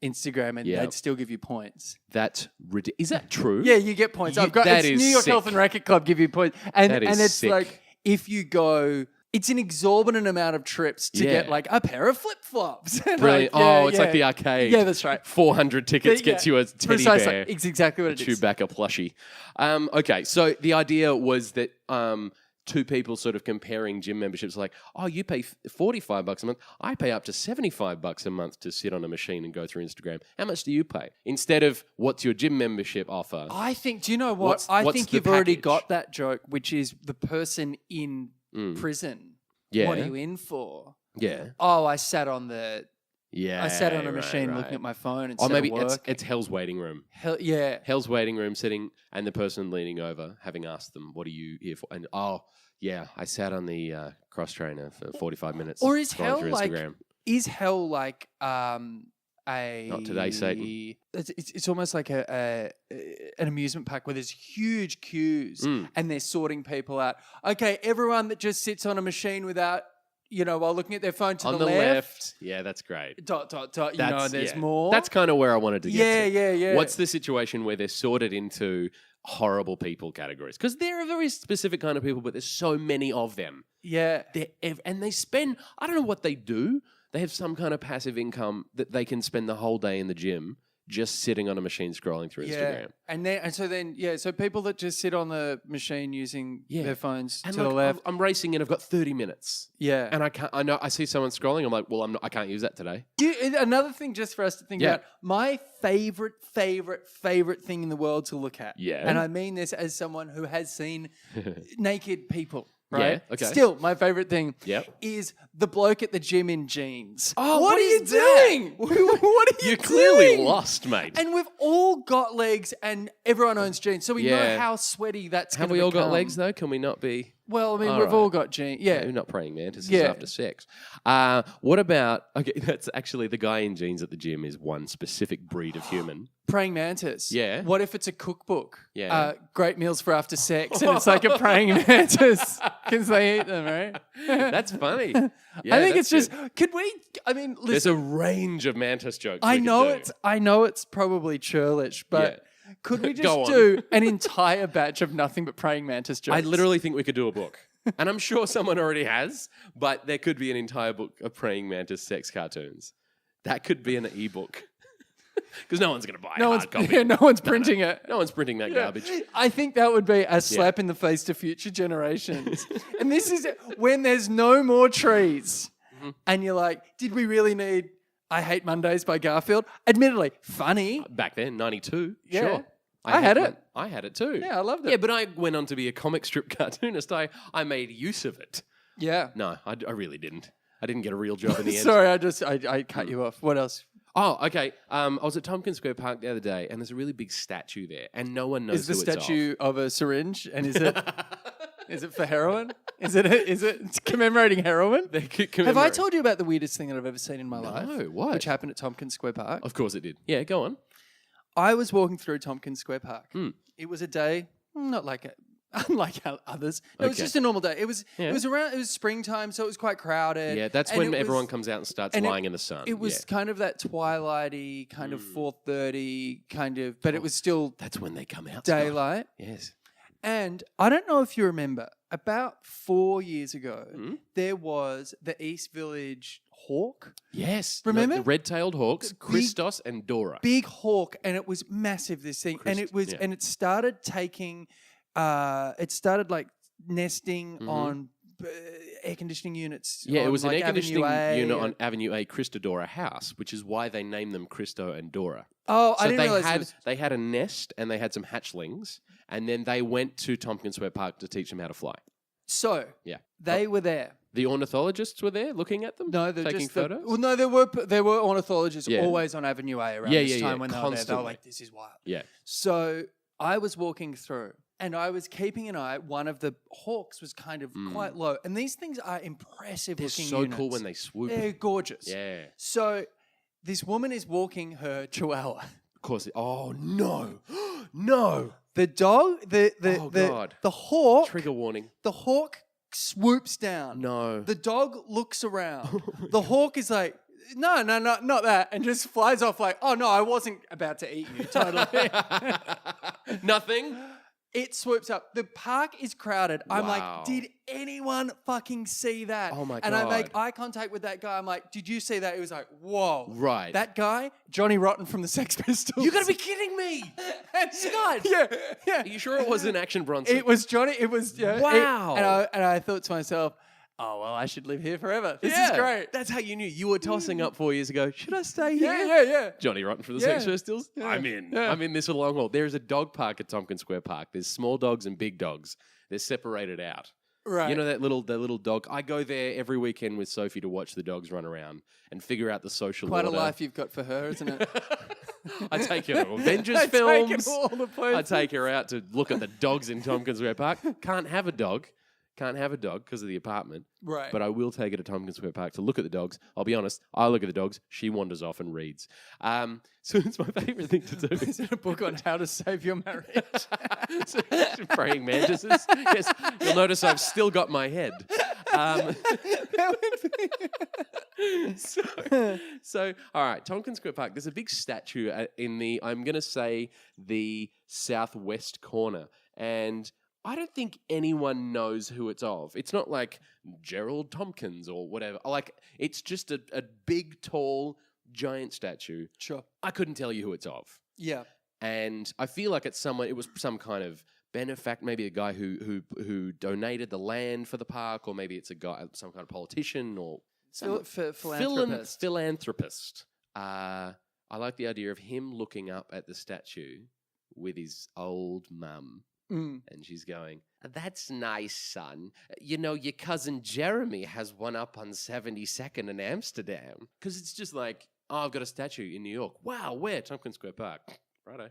Instagram, and they'd still give you points. That's ridiculous. Is that true? Yeah, you get points. It's New York Health and Racquet Club give you points, and it's sick. Like if you go. It's an exorbitant amount of trips to get like a pair of flip-flops. Brilliant. It's like the arcade. Yeah, that's right. 400 tickets gets you a teddy bear. It's exactly what it is. Chewbacca plushie. Okay, so the idea was that two people sort of comparing gym memberships like, oh, you pay $45 a month. I pay up to $75 a month to sit on a machine and go through Instagram. How much do you pay? Instead of what's your gym membership offer? I think, do you know what? I think you've already got that joke, which is the person in prison. Yeah. What are you in for? Yeah. Oh, I sat on a machine looking at my phone instead maybe of work. it's Hell's waiting room. Hell's waiting room sitting and the person leaning over having asked them, what are you here for? And I sat on the cross trainer for 45 minutes. Or is hell like not today, Satan. It's almost like an amusement park where there's huge queues and they're sorting people out. Okay, everyone that just sits on a machine without, while looking at their phone to on the left. Yeah, that's great. Dot, dot, dot. There's more. That's kind of where I wanted to get to. Yeah. What's the situation where they're sorted into horrible people categories? Because they're a very specific kind of people, but there's so many of them. Yeah. And they spend, I don't know what they do. They have some kind of passive income that they can spend the whole day in the gym just sitting on a machine scrolling through Instagram. So people that just sit on the machine using their phones to the left. I'm racing in, I've got 30 minutes. Yeah. And I see someone scrolling, I'm like, well, I can't use that today. Another thing just for us to think about, my favorite thing in the world to look at. Yeah. And I mean this as someone who has seen naked people. Right? Yeah, okay. Still, my favorite thing is the bloke at the gym in jeans. Oh, what are you doing? What are you doing? You're clearly lost, mate. And we've all got legs and everyone owns jeans. So we know how sweaty that's going to become. Have we all got legs, though? Can we not be... Well, I mean, we've all got jeans. Yeah. We're not praying mantises after sex. What about... Okay, that's actually the guy in jeans at the gym is one specific breed of human. Praying mantis. Yeah. What if it's a cookbook? Yeah. Great meals for after sex, and it's like a praying mantis because they eat them, right? That's funny. Yeah, I think it's just... Could we... I mean, listen... There's a range of mantis jokes I know it's probably churlish, but... Yeah. Could we just do an entire batch of nothing but praying mantis jokes? I literally think we could do a book. And I'm sure someone already has, but there could be an entire book of praying mantis sex cartoons. That could be an e-book. Because no one's going to buy a hard copy. Yeah, no one's printing it. No one's printing that garbage. I think that would be a slap in the face to future generations. And this is when there's no more trees. Mm-hmm. And you're like, did we really need... I Hate Mondays by Garfield. Admittedly, funny. Back then, 92. Yeah. Sure. I had it. I had it too. Yeah, I loved it. Yeah, but I went on to be a comic strip cartoonist. I made use of it. Yeah. No, I really didn't. I didn't get a real job in the end. Sorry, I cut you off. What else? Oh, okay. I was at Tompkins Square Park the other day, and there's a really big statue there, and no one knows who it's of. Is the statue of a syringe, and is it... Is it for heroin? Is it commemorating heroin? Have I told you about the weirdest thing that I've ever seen in my life? No, what? Which happened at Tompkins Square Park. Of course it did. Yeah, go on. I was walking through Tompkins Square Park. It was a day, not like unlike others. It was just a normal day. It was springtime, so it was quite crowded. Yeah, that's when everyone comes out and starts lying in the sun. It was kind of that twilighty, kind of 4:30 kind of, but it was still... That's when they come out. Daylight. Scott. Yes. And I don't know if you remember, about 4 years ago, there was the East Village hawk. Yes. Remember? The red-tailed hawks, Christos and Dora. Big hawk, and it was massive, this thing. And it started taking, like nesting on air conditioning units. Yeah, it was like an air conditioning unit on and... Avenue A, Christodora House, which is why they named them Christo and Dora. Oh, so I didn't realize they had a nest and they had some hatchlings, and then they went to Tompkins Square Park to teach them how to fly. So they were there. The ornithologists were there looking at them? No, they're taking just photos? Well, no, there were ornithologists always on Avenue A around this time when they were there. They were like, this is wild. Yeah. So I was walking through and I was keeping an eye. One of the hawks was kind of quite low. And these things are impressive looking They're so units. cool when they swoop. They're gorgeous. Yeah. So this woman is walking her chihuahua. Of course. Oh, no. No. The dog, the hawk. Trigger warning. The hawk swoops down. No. The dog looks around. The hawk is like, no, not that. And just flies off like, oh, no, I wasn't about to eat you. Totally. Nothing. It swoops up. The park is crowded. I'm Wow. like, did anyone fucking see that? Oh, my And I God. make eye contact with that guy. I'm like, did you see that? He was like, whoa. Right. That guy, Johnny Rotten from the Sex Pistols. You gotta be kidding me. Scott. Yeah. Are you sure it wasn't Action Bronson? It was Johnny. It was, Wow. And I thought to myself, oh, well, I should live here forever. This is great. That's how you knew. You were tossing up 4 years ago. Should I stay here? Yeah. Johnny Rotten from the Yeah. Sex Pistols. Yeah. I'm in. Yeah. I'm in this for the long haul. There is a dog park at Tompkins Square Park. There's small dogs and big dogs. They're separated out. Right. You know that little dog? I go there every weekend with Sophie to watch the dogs run around and figure out the social Quite order. a life you've got for her, isn't it? I take her to Avengers I films. take her all the places. I take her out to look at the dogs in Tompkins Square Park. Can't have a dog. Can't have a dog because of the apartment. Right. But I will take her to Tompkins Square Park to look at the dogs. I'll be honest, I look at the dogs. She wanders off and reads. So it's my favourite thing to do. Is it a book on how to save your marriage? Praying mantises. Yes, you'll notice I've still got my head. So, all right, Tompkins Square Park. There's a big statue in I'm going to say, the southwest corner. And I don't think anyone knows who it's of. It's not like Gerald Tompkins or whatever. Like, it's just a big, tall, giant statue. Sure. I couldn't tell you who it's of. Yeah. And I feel like it was some kind of benefactor, maybe a guy who donated the land for the park, or maybe it's a guy, some kind of politician or philanthropist. I like the idea of him looking up at the statue with his old mum. And she's going, "That's nice, son. You know, your cousin Jeremy has one up on 72nd in Amsterdam." Because it's just like, oh, I've got a statue in New York. Wow, where? Tompkins Square Park. Righto.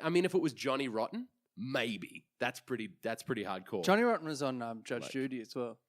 I mean, if it was Johnny Rotten, maybe. That's pretty hardcore. Johnny Rotten was on Judge Judy as well.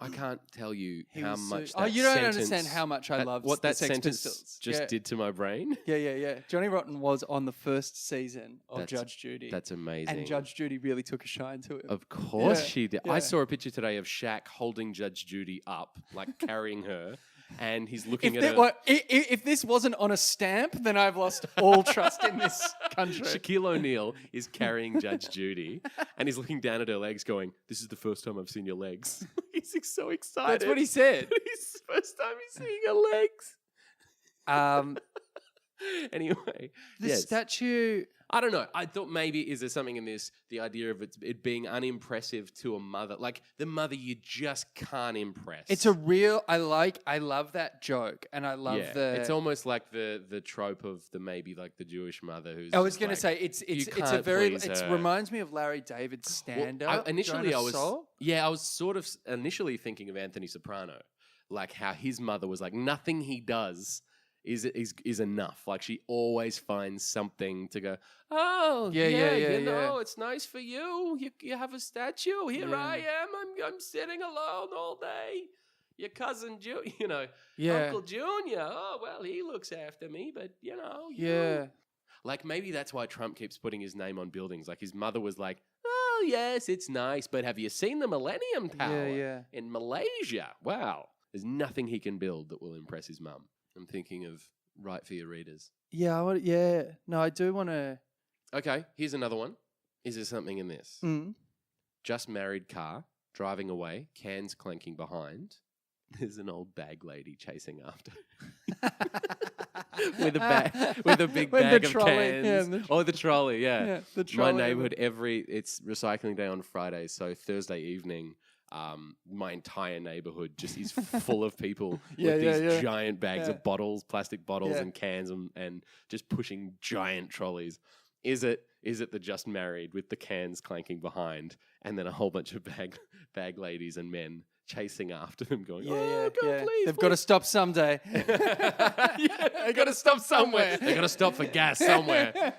I can't tell you how much. You don't understand how much I love what that Sex sentence Pistols. just did to my brain. Yeah. Johnny Rotten was on the first season of Judge Judy. That's amazing. And Judge Judy really took a shine to him. Of course she did. Yeah. I saw a picture today of Shaq holding Judge Judy up, like carrying her. And he's looking at her. If this wasn't on a stamp, then I've lost all trust in this country. Shaquille O'Neal is carrying Judge Judy, and he's looking down at her legs going, "This is the first time I've seen your legs." He's so excited. That's what he said. It's the first time he's seeing her legs. Anyway. The statue... I don't know. I thought maybe, is there something in this, the idea of it being unimpressive to a mother? Like, the mother you just can't impress. It's a real... I love that joke, and I love the... It's almost like the trope of maybe like the Jewish mother who's... I was going to say, it's a very... It reminds me of Larry David's stand-up. I was sort of initially thinking of Anthony Soprano, like how his mother was like, nothing he does is enough. Like, she always finds something to go, "Oh, yeah, it's nice for you. You have a statue. Here I am. I'm sitting alone all day. Your cousin, Uncle Junior. Oh, well, he looks after me, but, Yeah. Like, maybe that's why Trump keeps putting his name on buildings. Like, his mother was like, "Oh, yes, it's nice, but have you seen the Millennium Tower in Malaysia? Wow. There's nothing he can build that will impress his mum." I'm thinking of Write for Your Readers. Yeah. No, I do want to... Okay, here's another one. Is there something in this? Just married car, driving away, cans clanking behind. There's an old bag lady chasing after. with a big bag of cans. The trolley, yeah. The trolley. My neighborhood, it's recycling day on Friday, so Thursday evening, my entire neighborhood just is full of people with these giant bags of bottles, plastic bottles and cans, and just pushing giant trolleys. Is it the just married with the cans clanking behind, and then a whole bunch of bag ladies and men chasing after them, going, please, they've got to stop someday. They got to stop somewhere. They got to stop for gas somewhere.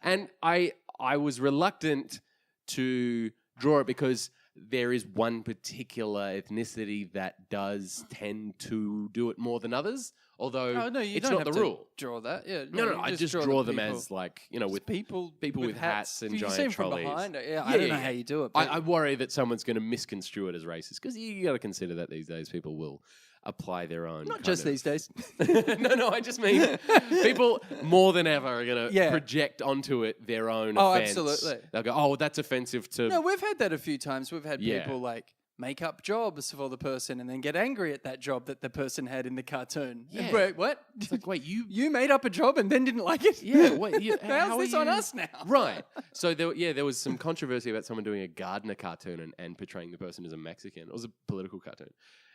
And I was reluctant to draw it because there is one particular ethnicity that does tend to do it more than others. Although it's not the rule. Draw that, yeah. No. I just draw them as like, with people with hats and giant trolleys. From behind it. I don't know how you do it. I worry that someone's going to misconstrue it as racist, because you got to consider that these days people will apply their own. Not just these days. No, I just mean people more than ever are going to project onto it their own offense. Oh, absolutely. They'll go, "Oh, that's offensive to..." No, we've had that a few times. We've had people like make up jobs for the person and then get angry at that job that the person had in the cartoon. Yeah. Wait, what? It's like, wait, you made up a job and then didn't like it? Yeah, wait. How's this on us now? Right. So there was some controversy about someone doing a gardener cartoon and portraying the person as a Mexican. It was a political cartoon.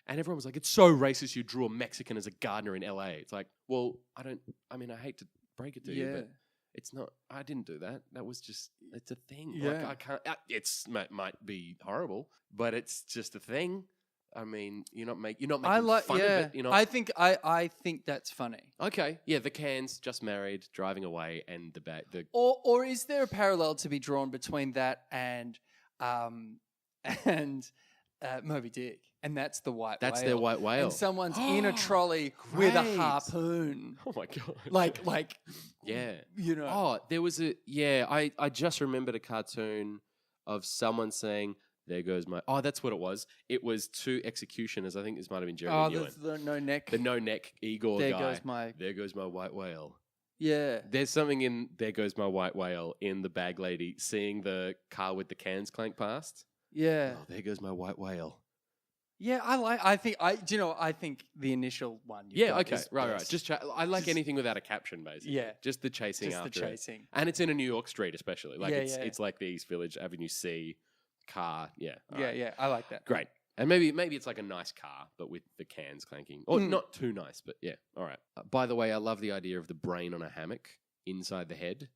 And everyone was like, "It's so racist you drew a Mexican as a gardener in LA." It's like, well, I hate to break it to you, but it's not, I didn't do that. That was just, it's a thing. Yeah. Like, I can't, might be horrible, but it's just a thing. I mean, you're not making fun of it. I think that's funny. Okay. Yeah, the cans, just married, driving away, and the bag. Or is there a parallel to be drawn between that and Moby Dick? And that's the white whale. That's their white whale. And someone's in a trolley with a harpoon. Oh my God. Like yeah. Oh, there was I just remembered a cartoon of someone saying, There goes my... Oh, that's what it was. It was 2 executioners. I think this might have been Jeremy Nguyen. The no neck. The no neck Igor there guy. There goes my white whale. Yeah. There's something in There Goes My White Whale in the bag lady seeing the car with the cans clank past. Yeah. Oh, there goes my white whale. Yeah, I think the initial one. Okay, right. Just I like anything without a caption, basically. Yeah, just the chasing just after the chasing, it. And it's in a New York street, especially. Like it's like the East Village Avenue C car. Yeah, yeah. I like that. Great. And maybe it's like a nice car, but with the cans clanking, or not too nice, but yeah. All right. By the way, I love the idea of the brain on a hammock inside the head.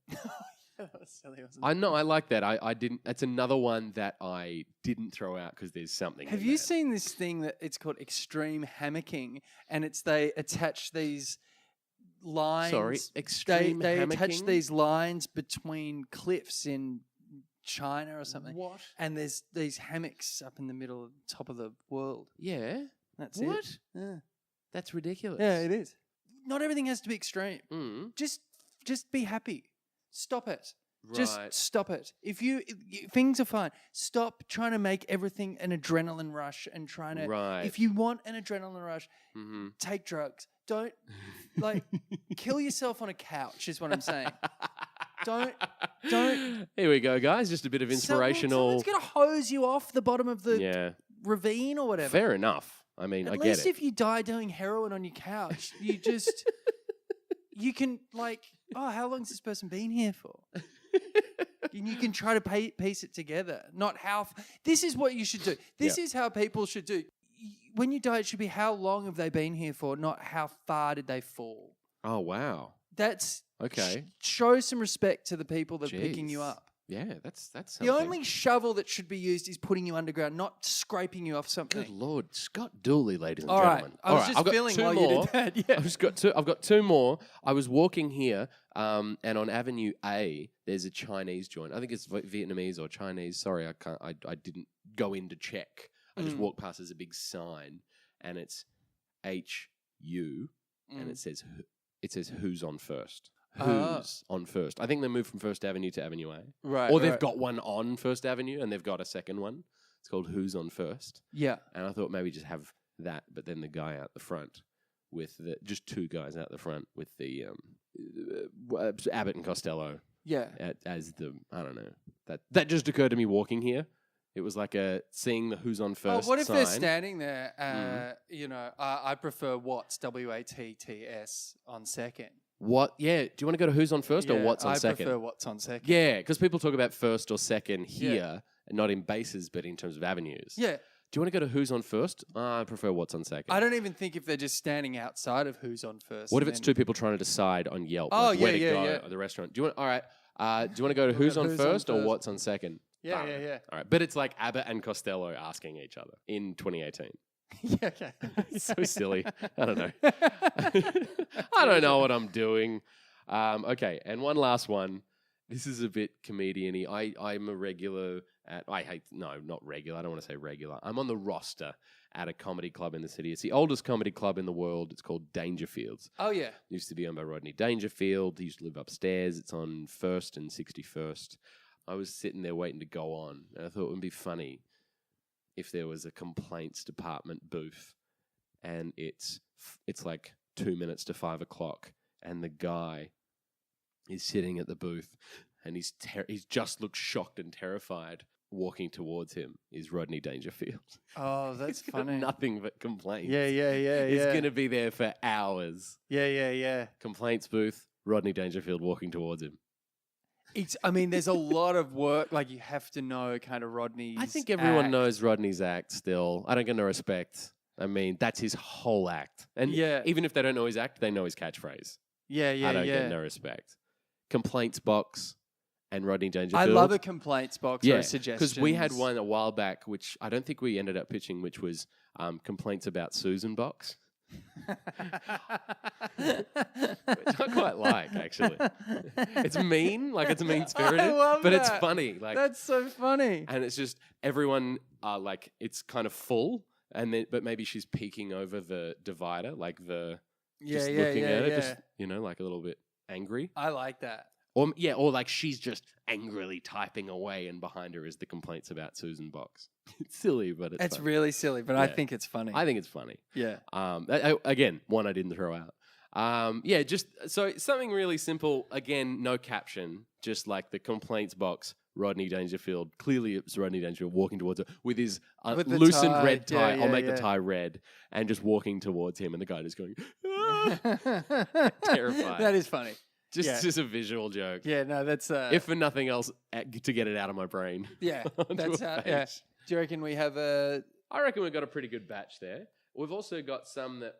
That was silly, wasn't it? I know, I like that. I didn't. That's another one that I didn't throw out because there's something. Have you seen this thing that it's called extreme hammocking, and they attach these lines. Sorry, extreme They hammocking? attach these lines between cliffs in China or something. What? And there's these hammocks up in the middle, top of the world. Yeah. That's what? it. Yeah. That's ridiculous. Yeah, it is. Not everything has to be extreme. Mm. Just be happy. Stop it. Right. Just stop it. If things are fine, stop trying to make everything an adrenaline rush and trying to. Right. If you want an adrenaline rush, take drugs. Don't kill yourself on a couch. Is what I'm saying. Don't. Here we go, guys. Just a bit of inspirational. Someone's gonna hose you off the bottom of the ravine or whatever. Fair enough. I mean, I get it. At least if you die doing heroin on your couch, you just you can how long's this person been here for? And you can try to piece it together. Not how. This is what you should do. This is how people should do. When you die, it should be how long have they been here for, not how far did they fall. Oh wow. That's okay. Show some respect to the people that are picking you up. Yeah, that's something. The only shovel that should be used is putting you underground, not scraping you off something. Good Lord, Scott Dooley, ladies and All right. gentlemen. I was just feeling while you did that. Yeah. I've got 2 more. I was walking here, and on Avenue A, there's a Chinese joint. I think it's Vietnamese or Chinese. Sorry, I didn't go in to check. I just walked past. There's a big sign, and it's HU, and it says who's on first. Who's on first? I think they moved from First Avenue to Avenue A. Right. Or they've got one on First Avenue and they've got a second one. It's called Who's on First. Yeah. And I thought maybe just have that, but then the guy out the front with just 2 guys out the front with the Abbott and Costello. Yeah. As the, I don't know. That just occurred to me walking here. It was like seeing the Who's on First what if sign. they're standing there, I prefer Watts, WATTS on second. What? Yeah. Do you want to go to Who's on First or What's on second? I prefer What's on second. Yeah, because people talk about first or second here, and not in bases, but in terms of avenues. Yeah. Do you want to go to Who's on First? I prefer What's on second. I don't even think if they're just standing outside of Who's on First. What if it's 2 people trying to decide on Yelp? Oh, where to go at the restaurant? Do you want? All right. Do you want to go to Who's on First or What's on second? Yeah. All right, but it's like Abbott and Costello asking each other in 2018. Yeah, okay. It's so silly. I don't know. I don't know what I'm doing. Okay, and one last one. This is a bit comedian-y. I'm a regular at... not regular. I don't want to say regular. I'm on the roster at a comedy club in the city. It's the oldest comedy club in the world. It's called Dangerfields. Oh, yeah. It used to be owned by Rodney Dangerfield. He used to live upstairs. It's on 1st and 61st. I was sitting there waiting to go on, and I thought it would be funny if there was a complaints department booth, and it's like 2 minutes to 5 o'clock, and the guy is sitting at the booth, and he's just looks shocked and terrified. Walking towards him is Rodney Dangerfield. Oh, that's funny. Nothing but complaints. Yeah. He's going to be there for hours. Yeah. Complaints booth, Rodney Dangerfield walking towards him. There's a lot of work. Like, you have to know kind of Rodney's I think everyone act. knows Rodney's act still. I don't get no respect. I mean, that's his whole act. And even if they don't know his act, they know his catchphrase. Yeah. I don't get no respect. Complaints box and Rodney Dangerfield. I love a complaints box or a suggestion. Because we had one a while back, which I don't think we ended up pitching, which was complaints about Susan box. Which I quite like, actually. It's mean, like it's mean-spirited, but it's funny. Like that's so funny. And it's just everyone like it's kind of full, but maybe she's peeking over the divider, like looking at it, just like a little bit angry. I like that. Or like she's just angrily typing away, and behind her is the complaints about Susan Box. It's silly, but it's funny. Really silly, but I think it's funny. I think it's funny. Yeah. Again, one I didn't throw out. Just so something really simple. Again, no caption, just like the complaints box. Rodney Dangerfield, clearly it's Rodney Dangerfield walking towards her with his loosened red tie. I'll make the tie red, and just walking towards him, and the guy just going, terrified. That is funny. Just a visual joke. Yeah, no, that's if for nothing else, to get it out of my brain. Yeah, that's how. Yeah. Do you reckon we have a? I reckon we've got a pretty good batch there. We've also got some that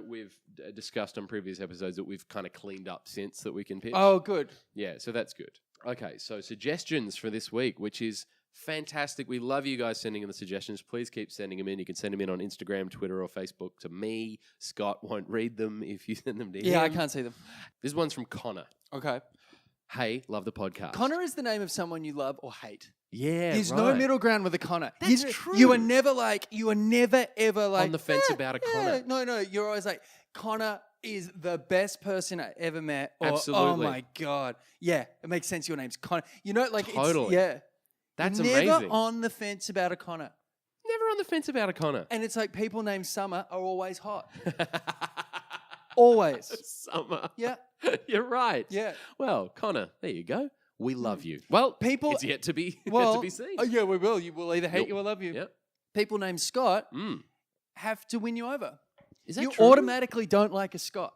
we've discussed on previous episodes that we've kind of cleaned up since that we can pitch. Oh, good. Yeah, so that's good. Okay, so suggestions for this week, which is fantastic. We love you guys sending in the suggestions. Please keep sending them in. You can send them in on Instagram, Twitter, or Facebook to me. Scott won't read them if you send them to him. Yeah, I can't see them. This one's from Connor. Okay. Hey, love the podcast. Connor is the name of someone you love or hate. Yeah, There's no middle ground with a Connor. That's true. You are never ever like on the fence about a Connor. No, you're always like, Connor is the best person I ever met. Or, Absolutely. Oh my God. Yeah, it makes sense your name's Connor. You know, like, totally. That's amazing. Never on the fence about a Connor. Never on the fence about a Connor. And it's like people named Summer are always hot. Always. Summer. Yeah. You're right. Yeah. Well, Connor, there you go. We love you. Well, it's yet to be seen. Oh, yeah, we will. You will either hate you or love you. Yep. People named Scott have to win you over. Is that you true? automatically don't like a Scott.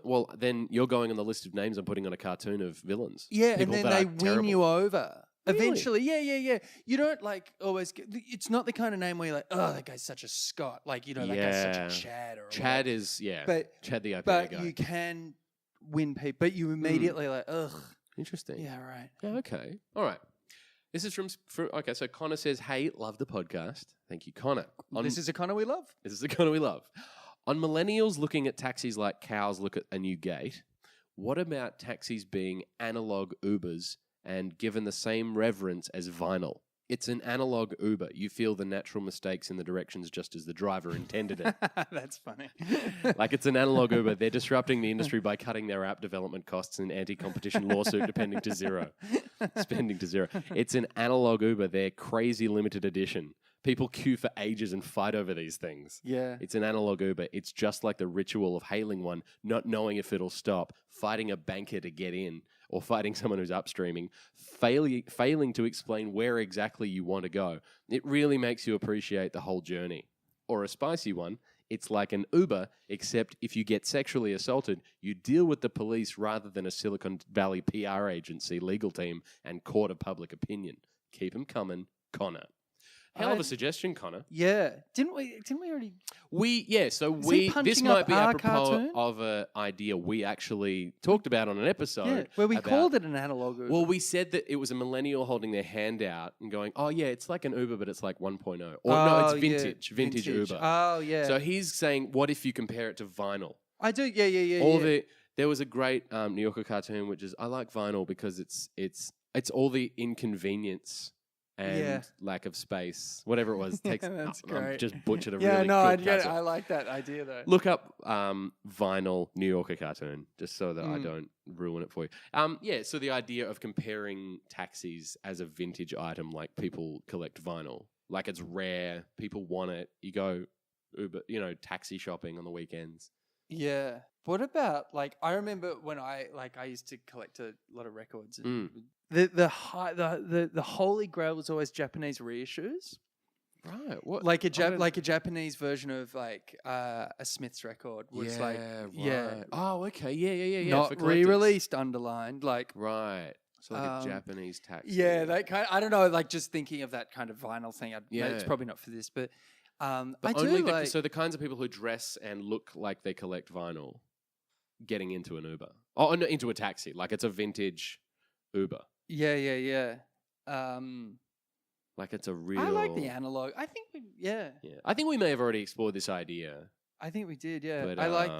Well, then you're going on the list of names I'm putting on a cartoon of villains. Yeah, and then they win you over. Really? Eventually, yeah. You don't like always. It's not the kind of name where you're like, oh, that guy's such a Scott. Like, that guy's such a Chad. Chad is, Chad the IPA guy. But you can win people. But you immediately like, ugh. Interesting. Yeah, right. Yeah, okay. All right. This is okay, so Connor says, hey, love the podcast. Thank you, Connor. This is a Connor we love. This is a Connor we love. On millennials looking at taxis like cows look at a new gate, what about taxis being analog Ubers and given the same reverence as vinyl? It's an analog Uber. You feel the natural mistakes in the directions just as the driver intended it. That's funny. Like it's an analog Uber. They're disrupting the industry by cutting their app development costs in anti-competition lawsuit spending to zero. It's an analog Uber. They're crazy limited edition. People queue for ages and fight over these things. Yeah. It's an analog Uber. It's just like the ritual of hailing one, not knowing if it'll stop, fighting a banker to get in, or fighting someone who's upstreaming, failing to explain where exactly you want to go. It really makes you appreciate the whole journey. Or a spicy one, it's like an Uber, except if you get sexually assaulted, you deal with the police rather than a Silicon Valley PR agency, legal team, and court of public opinion. Keep 'em coming, Connor. Hell of a suggestion, Connor. Yeah. Didn't we already? This might be apropos of an idea we actually talked about on an episode. Yeah, where we called it an analog Uber. Well, we said that it was a millennial holding their hand out and going, oh, yeah, it's like an Uber, but it's like 1.0. Or no, it's vintage Uber. Oh, yeah. So he's saying, what if you compare it to vinyl? I do, yeah. There was a great New Yorker cartoon, which is, I like vinyl because it's all the inconvenience and lack of space, whatever it was. That's great. Just butchered a really good I get get it. I like that idea, though. Look up vinyl New Yorker cartoon, just so that I don't ruin it for you. So the idea of comparing taxis as a vintage item, like people collect vinyl, like it's rare, people want it. You go Uber, taxi shopping on the weekends. Yeah. What about I remember when I used to collect a lot of records. The holy grail was always Japanese reissues. Right. What? Like a Japanese version of a Smiths record was Oh, okay. Yeah. Not re-released, underlined. Right. So a Japanese taxi. Yeah, that kind. I don't know. Just thinking of that kind of vinyl thing. It's probably not for this, but I do so the kinds of people who dress and look like they collect vinyl, getting into an Uber. Oh, no, into a taxi. Like it's a vintage Uber. Yeah. Like it's a real. I like the analog. I think Yeah. I think we may have already explored this idea. I think we did. Yeah. But, I like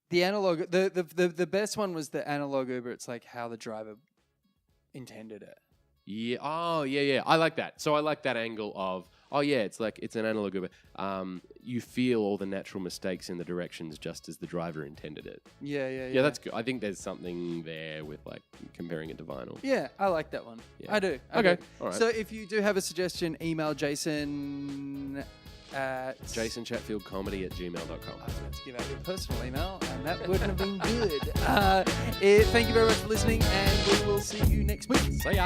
the analog. The best one was the analog Uber. It's like how the driver intended it. Yeah. Oh, yeah. I like that. So I like that angle of, it's an analog Uber. you feel all the natural mistakes in the directions just as the driver intended it. Yeah, that's good. I think there's something there with like comparing it to vinyl. Yeah, I like that one. Yeah. I do. Okay, all right. So if you do have a suggestion, email Jason at JasonChatfieldComedy@gmail.com. I was about to give out your personal email, and that wouldn't have been good. Thank you very much for listening, and we will see you next week. See ya.